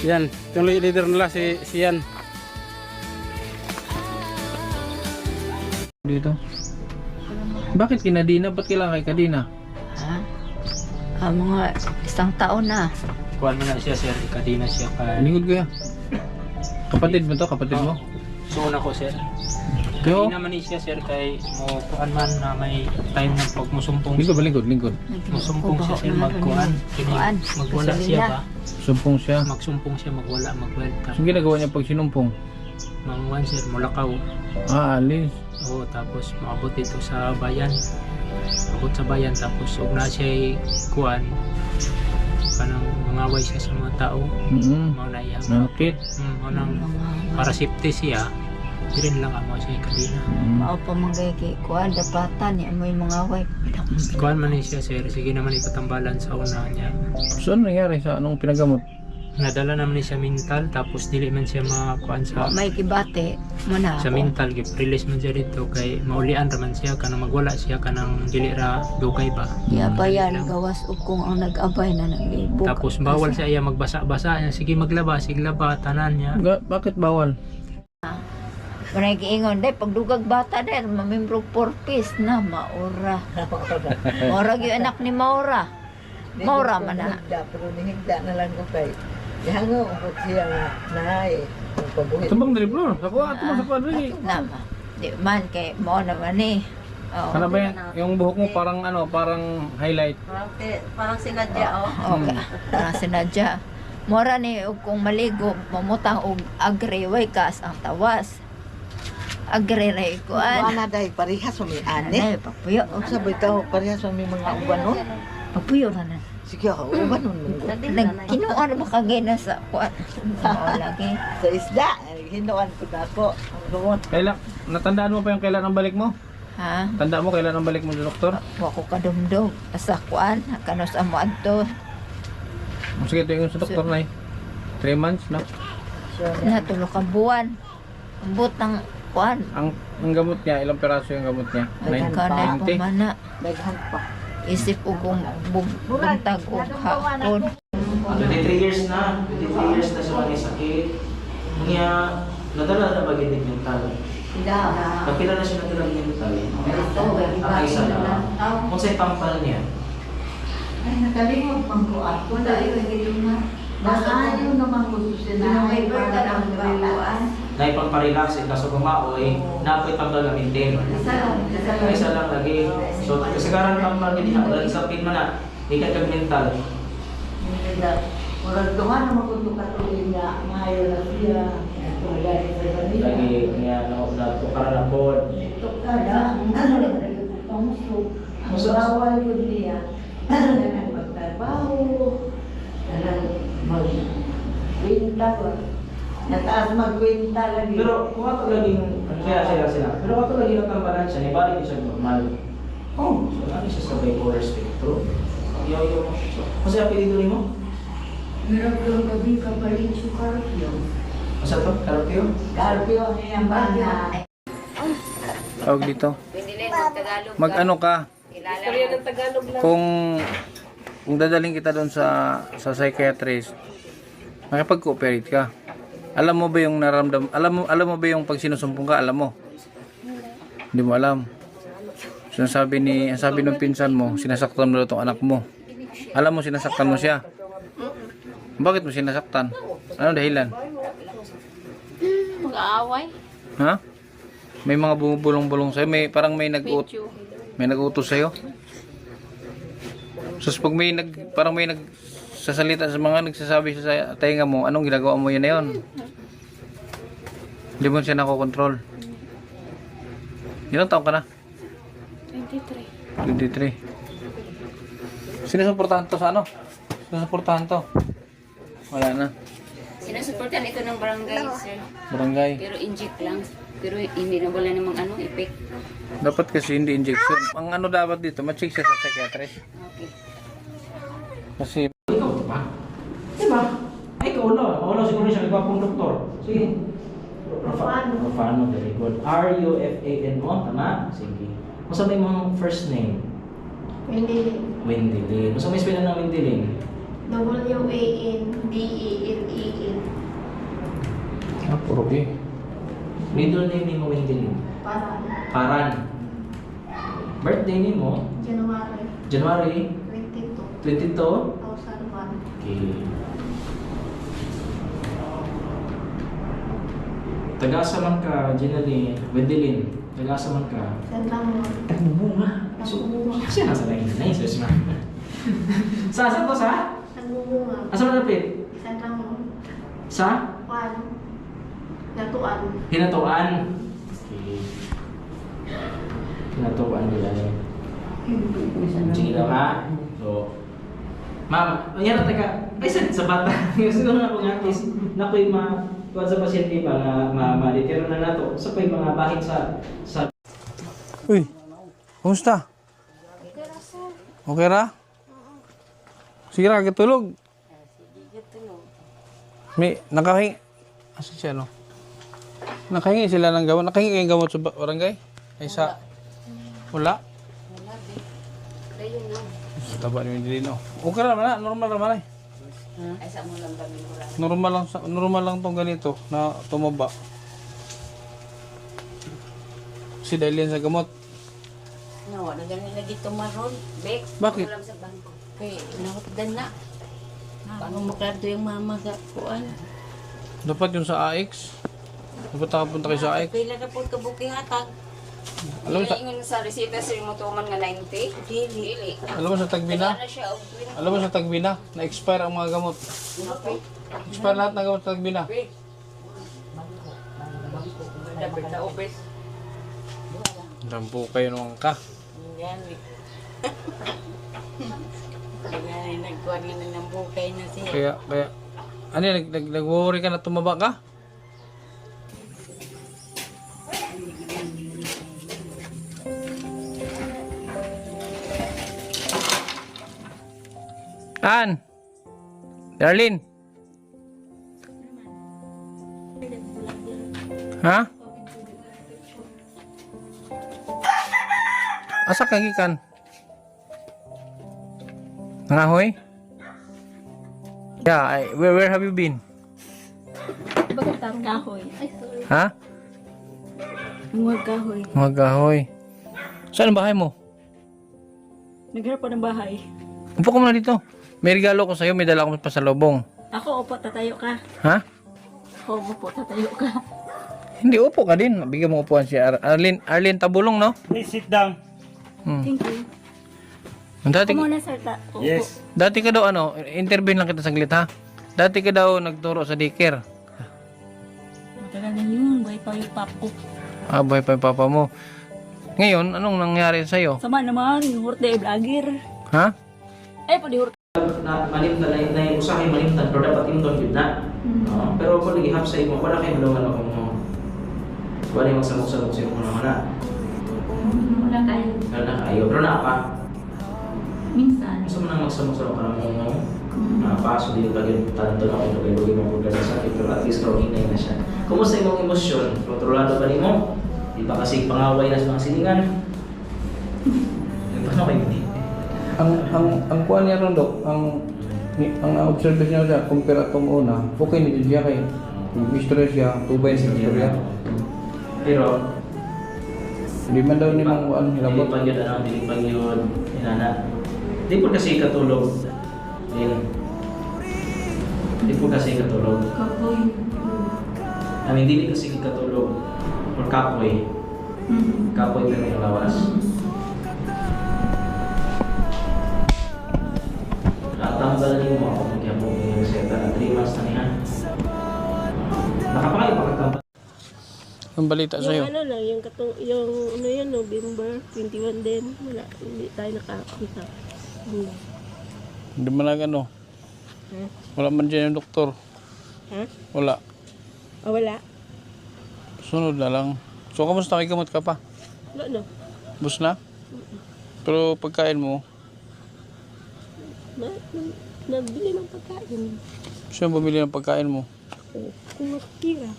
Yan, yung leader nila si Yan. Dito. Bakit kinadina? Ba't kailangan kay Kadina? Ha? Mga isang taon na. Kuhan mo na siya, sir. Kadina siya ka. Lingod kaya. Kapatid mo to, kapatid mo? So una ko, sir. Yo. Kadina man ni siya, sir, kay mo kuhan man na may time na pag musumpong. Lingkod. Musumpong siya, sir, magkuhan. Magwala siya ba? Sumpong siya. Magsumpong siya, magwala, magwelta. Ang ginagawa niya pag sinumpong? Manguhan, sir, mulakaw. Alis. Oo, tapos maabot dito sa bayan. Abot sa bayan, tapos huwag na siya kuhan. Kanang mangaway siya sa mga tao. Mga naiyak. Nakit. Para safety siya. Dirin lang ako siya kadina. Mao pa manggay kay kuan dapatan niya mo yung mga wife. Kuhan man ni siya, sir. Sige naman ipatambalan sa una niya. So ano nangyari sa anong pinagamot? Nadala naman ni siya mental, tapos dili man siya makakuan sa May kibate mo na. sa mental. Release man siya dito kay maulian raman siya kanang magwala siya kanang dili ra dugay ba. Iya pa yan gawas ug kung ang nag-abay na nag-ibuk. Tapos bawal siya iya magbasa-basa niya. Sige maglaba, sige laba, tanan niya. Bakit bawal? Manay giingon day pagdugag bata der mamembro porpis na maura. Maura gyud anak ni Maura. Maura man na. Pero nihigda na lang ko kay. Ihango ko siya nga naay. Tumbang dari bro. Sa dali. Nama. Di man kay mo naman ni. Oh. Ano ba yan? Yung buhok mo parang ano, parang highlight. Parang sinadya oh. Okay. Parang sinadya. Mora ni ug kung maligo mamutang og agriway kas ang tawas. agreray ko Ana dahil parehas may ani. Ay, papuyo. Ang sabi tao parehas may mga ubanon. Papuyo na na. Sige ako, ubanon mo. Kinuha na ba kagina sa kuwan? Oo, lagi. Sa isda, hinuan ko na po. Ang lumot. Kailan, natandaan mo pa yung kailan ang balik mo? Ha? Tanda mo kailan ang balik mo sa doktor? Wa ko kadumdum. Asa kuwan, kanos amo adto. Sige, ito yung sa doktor na 3 months, no? Natulo ka buwan. Ambot ng kuwan. Ang gamot niya, ilang peraso yung gamot niya? Kanay 90? pamana. Daghan pa. Isip ko kung buntag o hapon. 23 years na. 23 years na sa mga sakit. Kaya, nadala na ba ginig yung talo? Kapila na siya nadalang yung talo. Ang isa na. Kung sa'y pampal niya. Ay, nakalimot mang ko ako. Dahil yung ayaw naman gusto sila. Ay, para lang gawin. Na ipang-parelax, kaso kumaoy, napoy pampal na maintain. Isa lang lagi. So, kasagaran pampal niya, dahil isapin mo na, ikat kag mental. Murag duha naman kung tukatuloy nga, maayo na siya. Lagi, kaya natukara na po. Tukara, ano na muso. Bawal ko niya. Dalang magtrabaho. Dalang magkwinta ko. Nataas magkwinta lagi. Pero kung ato laging, kaya sila. Pero kung ato laging natambalan siya, nibalik siya normal. Oh, so lagi siya sa bipolar spectrum. Yaw mo. Kasi apelido rin mo? Meron ko gabi kapalit sa Carpio. Masa to? Carpio? Carpio ang bana. Tawag dito. Mag-ano ka? Kung dadaling kita doon sa psychiatrist, makipag-cooperate ka. Alam mo ba yung naramdam? Alam mo ba yung pag sinusumpong ka? Alam mo? Hindi mo alam. Sabi ng pinsan mo, sinasaktan mo daw itong anak mo. Alam mo, sinasaktan mo siya. Bakit mo sinasaktan? Ano dahilan? Mag-aaway. Ha? May mga bumubulong-bulong sa'yo? Parang may nag-utos sa'yo? So, pag parang may nagsasalita sa mga nagsasabi sa tainga mo, anong ginagawa mo yun na yun? Hindi mo siya nakokontrol. Ilang taon ka na? 23. Sinusuportahan to sa ano? Sinusuportahan to? Wala na. Sinusuportan ito ng barangay, sir. Barangay. Pero inject lang. Pero hindi na wala namang effect. Dapat kasi hindi injection. Ang ano dapat dito, ma-check siya sa psychiatrist. Okay. Kasi Ikaw ba? Diba? Ay, ikaw na siguro siya nagpapong doktor. Sige. Rufano, very good. R-U-F-A-N-O, tama? Sige. Masa may mong first name? Wendelin. Masa may spelling ng Wendelin? W-A-N-D-E-L-E-N. puro eh. Middle name ni mo Wendelin? Paran. Birthday ni mo? January 22? 2001. Okay. Tagasa man ka, Wendelin. Tagasa man ka. Tagbubunga. Kasi nasa lang yun. Nice, yes, ma'am. Saan to, sa? Asa mo napit? Sa? Hinatuan. Okay. Hinatuan nila yun. Sige daw ha. So, ma'am, yan na taga. Ay, sa bata. Siguro na po nga, na po yung kuwan sa pasyente pa nga ma-detero na nato. Sa po yung mga bahid sa Uy, kumusta? Okay ra? Sige ra, katulog. May nakahingi. Asa siya, no? Nakahingi sila ng gamot. Nakahingi kayong gamot sa barangay? Ay sa... Wala? Sa taba ni Wendelin, oh. Okay naman na, normal naman eh. Ay, sa mo lang kami Normal lang tong ganito na tumaba. Si dahil yan sa gamot. No, wala ganun lagi tumaron. Bek. Bakit? Wala sa bangko. Kay, nakapagdan na. Paano makarto yung mama sa kuan? Dapat yung sa AX. Dapat nakapunta kayo sa AX. Pila na po kabuking atag. Alam mo sa... Ingon sa resita sa mo tuman nga 90. Dili. Alam mo sa Tagbina? Wala na siya. Alam mo sa Tagbina? Na-expire ang mga gamot. Expire lahat ng gamot sa Tagbina. Dapat sa obes. Dampo kayo nung ka. Yan. Yan, nagkuhan nga ng bukay na siya. Kaya, ano yan, nag-worry ka na tumaba ka? An! Darlene! Ha? Asa kang gikan? Nangahoy? Yeah, where have you been? Bakit tarong kahoy? Ay, sorry. Ha? Mga kahoy. Mga gahoy. Saan ang bahay mo? Nagharap pa ng bahay. Upo ka muna dito. May regalo ko sa'yo, may dala ko pasalubong. Ako, opo, tatayo ka. Ha? Ako, opo, tatayo ka. Hindi, upo ka din. Bigyan mo upuan si Arlene Tabulong, no? Please sit down. Thank you. Dati, Ako muna, sir. Opo. Yes. dati ka daw, interview lang kita saglit, ha? Dati ka daw nagturo sa daycare. Matagal na yun. Buhay pa yung pap ko. Ah, buhay pa yung papa mo. Ngayon, anong nangyari sa'yo? Sama naman, yung hurte, vlogger. Ha? Ay, pwede hurte. Na malimtan na yung usahay malimtan pero dapat imton yun na. Pero kung nag-ihap sa imo, wala kayo malungan ako mo. Wala yung magsamok-samok sa imo na. Wala kayo. Wala kayo. Pero napa. Minsan. Gusto mo nang magsamok-samok ka ng mo. Napaso din pag yung tanto na kung lugay-lugay mo kung gano'n sakit. Pero at least hinay na siya. Kumusta yung emosyon? Kontrolado ba ni mo? Di ba kasi pangaway na sa mga silingan? Paano kayo hindi? Ang kuha niya ron, Dok, ang observation niya siya, kumpira itong una, okay na din siya kay istorya siya, tubay sa istorya. Pero, Hindi man daw ni mong ano hilabot. dilipag yun, dilipag yun, inana. Di po kasi katulog. Di po kasi katulog. Kapoy. Hindi kasi katulog. Or kapoy. Kapoy pero yung lawas. Tanggalin mo ako kaya po yung reseta na 3 months na niya. Nakapakayo pa ka. Ang balita sa'yo. Yung ano lang, yung ano yan, November 21 din. Wala, hindi tayo nakakita. Hindi man lang ano. Ha? Wala man dyan yung doktor. Ha? Wala. Wala. Sunod na lang. So, kamusta? May gamot ka pa? Wala na. Bus na? Pero pagkain mo, Nabili ng pagkain. siya bumili ng pagkain mo. Kung makikira.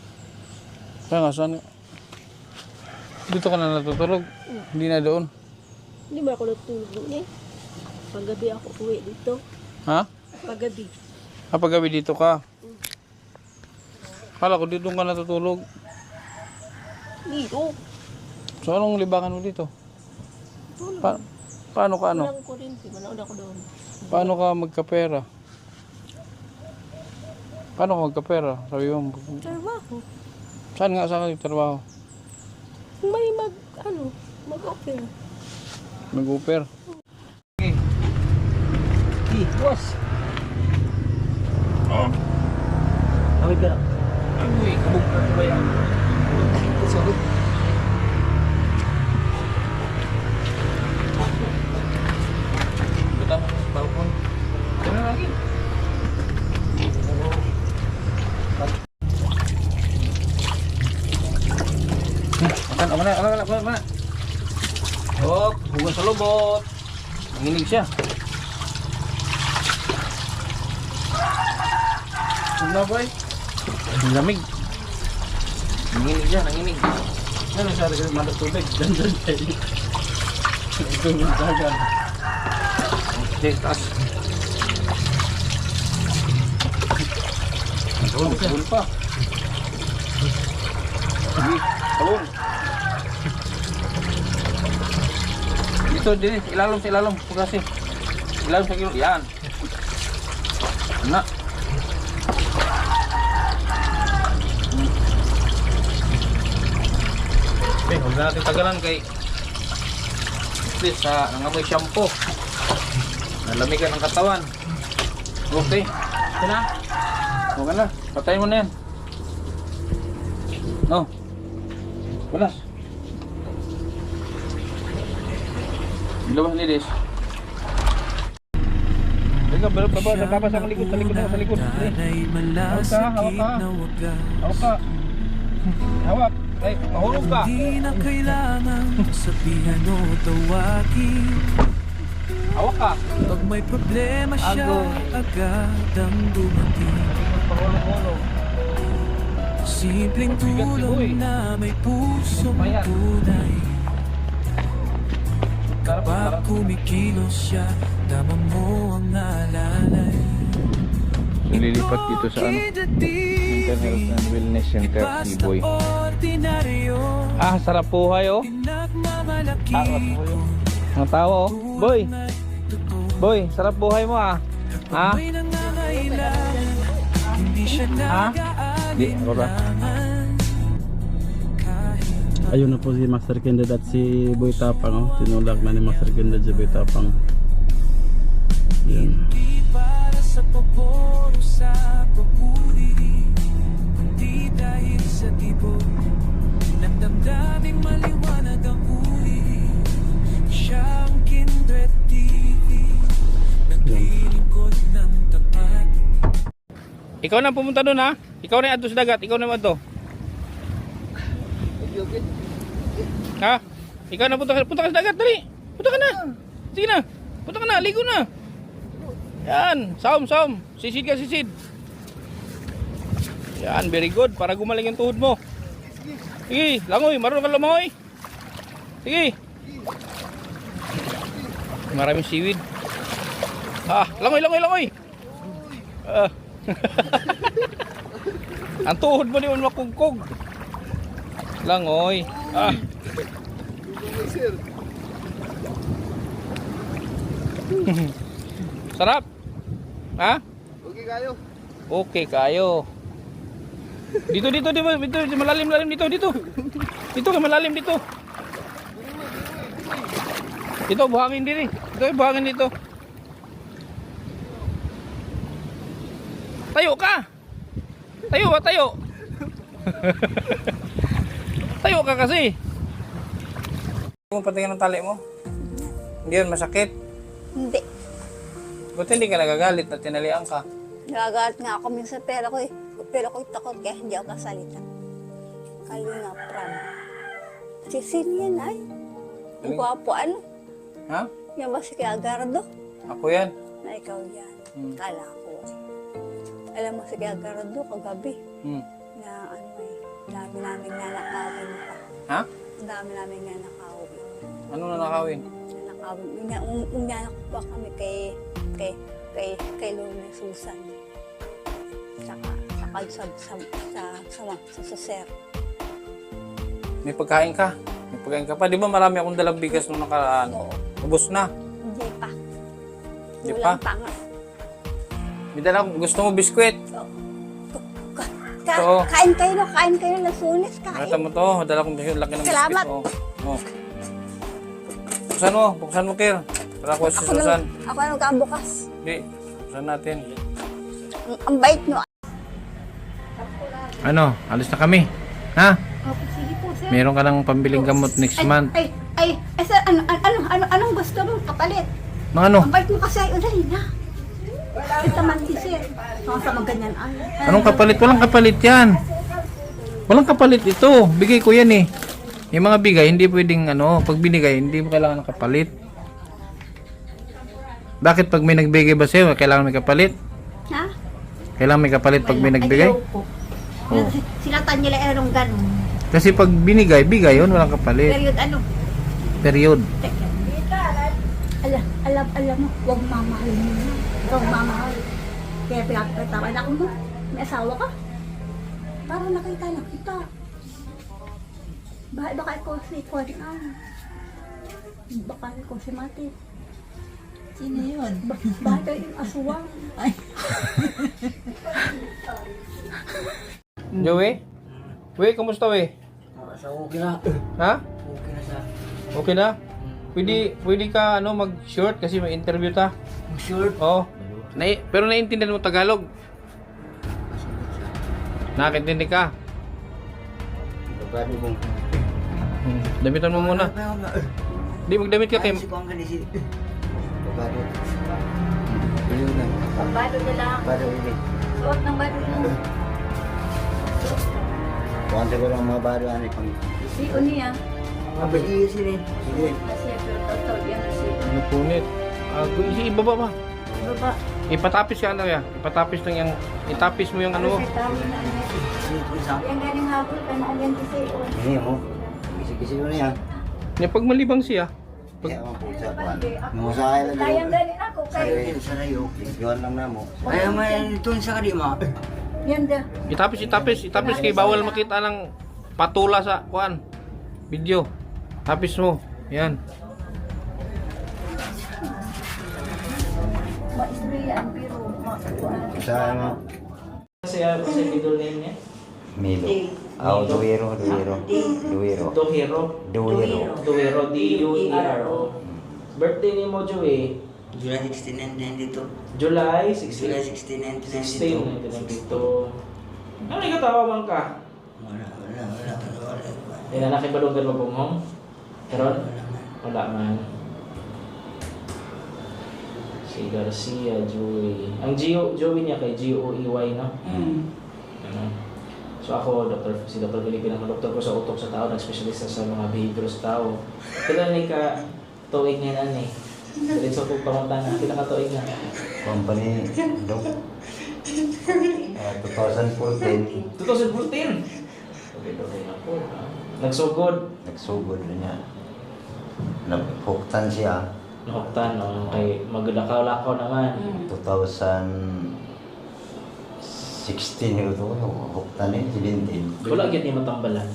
Kaya nga, saan? Dito ka na natutulog? Hindi na doon? Hindi ba ako natulog eh? Paggabi ako uwi dito. Ha? Paggabi. Gabi dito ka? Kala ko dito ka natutulog. Dito. So, anong libangan mo dito? Paano ka ano? Walang kuryente. Manood ako doon. Paano ka magkapera? Paano ka magkapera? Sabi mo, Trabaho. saan nga saan ka nagtrabaho? Kung may mag-offer. Mag-offer? Boss! Awit ka na. Uy, kabog ka ba yan? Sorry. Betah, balkon. Kena lagi. Makan, mana? Oh, hugas sa lobot. Nanginig siya. Ano boy? Ang lamig. Nanginig siya, nanginig. Ano siya, nagmamad tubig. Dandan tayo. Ito yung dagan. Okay, taas. Sabon pa. Sabon. Dito, din. Ilalong sa ilalong. Pagkasi. Ilalong sa kilo. Yan. Anak. Okay, huwag na natin tagalan kay please sa nangamoy shampoo. Nalamigan ang katawan. Okay. Ito na. Huwag na. Patayin mo na yan. No. Balas. Labas lilis. Teka, babas sa likod, sa likod. Hawak ka. Hawak ka. Hawak. Ay, mahulog ka. Hindi na kailangan sabihan o tawagin. Hawak ka. Pag may problema siya, agad ang dumating. Simpleng tulong na may pusong tunay. Kapag kumikilos siya, dama mo ang alalay. Nililipat dito sa Mental Health and Wellness Center si Boy. Ah, sarap buhay oh. Ang tao oh. Boy, sarap buhay mo ah. Ha? Ha? Di, ora. Ayun na po si Master Kended at si Boy Tapang. Oh. Tinulak na ni Master Kended si Boy Tapang. Yan. Para sa paboro sa pagpuli, hindi dahil sa tipo ng damdaming maliwanag ang uli. Siya ang Kindred TV, naglilingkod ng tapat. Ikaw na pumunta doon ha. Ikaw na ato sa dagat. Ikaw na ato. Ha? Ikaw na punta ka sa dagat. Dali. Punta ka na. Sige na. Punta ka na. Ligo na. Yan. Saum. Sisid ka, sisid. Yan. Very good. Para gumaling yung tuhod mo. Sige. Langoy. Marunong ka lumangoy. Sige. Maraming seaweed. Langoy. Ang tuhod mo di mo makugkog. Langoy. Sarap. Ha? Okay kayo. Dito malalim dito. Dito ka malalim dito. Dito buhangin dito. Dito buhangin dito. Tayo ka. Tayo. Tayo ka kasi. Kung patingin ng tali mo. Hindi yun masakit. Hindi. Buti hindi ka nagagalit na tinalian ka. Nagagalit nga ako minsan pero ko'y takot kaya hindi ako kasalita. Kalinga pram. Si Sin yan ay. Ang gwapo ano? Ha? Yan ba si Kuya Gardo? Ako yan. Na ikaw yan. Kala ko. Alam mo si Kuya Gardo kagabi. Na ano eh. Dami namin nanakawin pa. Ha? Dami namin nanakawin. Ano na nakawin? Nanakawin. Unyanak pa kami kay Luna Susan. Saka sa sir. May pagkain ka pa. Di ba marami akong dalang bigas nung nakaraan? Oo. Ubus na. Hindi pa. Di pa? Walang tanga. May dalang, gusto mo biskwit? Oo. Kain kayo lasunis, kain. Nakita mo to, dala kong biskwit, laki ng biskwit. Salamat. Oh. Buksan mo, Kir. Para ako si Susan. Ako na magkabukas. Hindi, buksan natin. Ang bait nyo. Ano, alis na kami. Ha? Sige po, sir. Meron ka ng pambiling gamot next month. Sir, anong gusto mo kapalit? Mga ano? Ang bait mo kasi, dali na. Kita man si sir. Mga ganyan ay. Anong kapalit? Walang kapalit yan. Walang kapalit ito. Bigay ko yan eh. Yung mga bigay, hindi pwedeng pag binigay, hindi mo kailangan ng kapalit. Bakit pag may nagbigay ba sa'yo, kailangan may kapalit? Ha? Kailangan may kapalit pag may nagbigay? Oh. Sinatan nila erong ganun. Kasi pag binigay, bigay yun, walang kapalit. Period ano? Period. Alam mo, huwag mamahalin mo na. Huwag mamahal. Kaya pinapatawa na mo, may asawa ka. Para nakita lang kita. Baka ikaw si Kwan. Baka ikaw si Mati. Sino yun? Baka yung aswang. Ay. Joey? Wei, kumusta Wei? Okay na. Ha? Okay na siya. Okay na? Pwede ka mag-short kasi may interview ta. Short? Oo. Pero naiintindihan mo Tagalog? Nakintindi ka? Damitan mo muna. Di magdamit ka kay... Pabado. Ayun na. Pabado na lang. Pabado ini. Suot ng bado mo. Kuwanta ko lang mga bado ano pang. Si Unia. Mabali sini. Sige. Kasi totoo yan si. Ano punit? Ibaba ba? Baba. Ipatapis ka ano ya? Ipatapis lang yung... Itapis mo yung ano mo. Yang galing habol ka na alyan kasi. Ini mo. Kisi-kisi mo na yan. Yung pag malibang siya, Kaya mga pusa ko. Musakay lang Kayang galing ako kay. Sa rayo. Yun lang na mo. Ay, may itong sa kadima. Yan da. itapis kay bawal makita ng patula sa kuan. Video. Tapis mo. Yan. Ma-isprayan pero Sa ano? Kasi middle name niya? Milo. Duwero. Duhero. D-U-E-R-O. Birthday ni mo, Joey? July 16, 1992. July 16. July 16, 1992. 16, 1992. Ano yung katawa man ka? Wala. Inanaki ba lugar magbunghong? Karon? Wala man. Si Garcia, Joey. Ang Joey niya kay G-O-E-Y, no? Ano? So ako, si Dr. Felipe, ang doktor ko sa utok sa tao, nag-specialista sa mga behavior sa tao. Kailan ka tuig niya na eh? Diretso ko pamunta na, pinakatuig na. Company, Doc. 2014. 2014? Okay na po. Nagsugod? Nagsugod na niya. Naghuktan siya. Nahuktan, no? Kay maglakaw-lakaw naman. 2016 ito, huktan eh, 17. Wala gyud ni matambalan.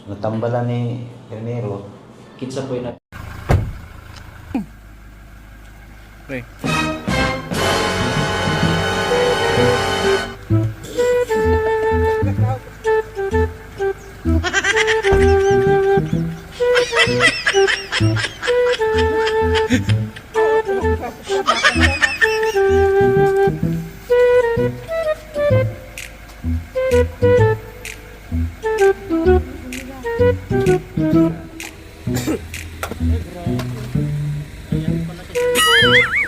Natambalan ni Pernero. Kinsa po yun na... Okay. Ayan pala kasi.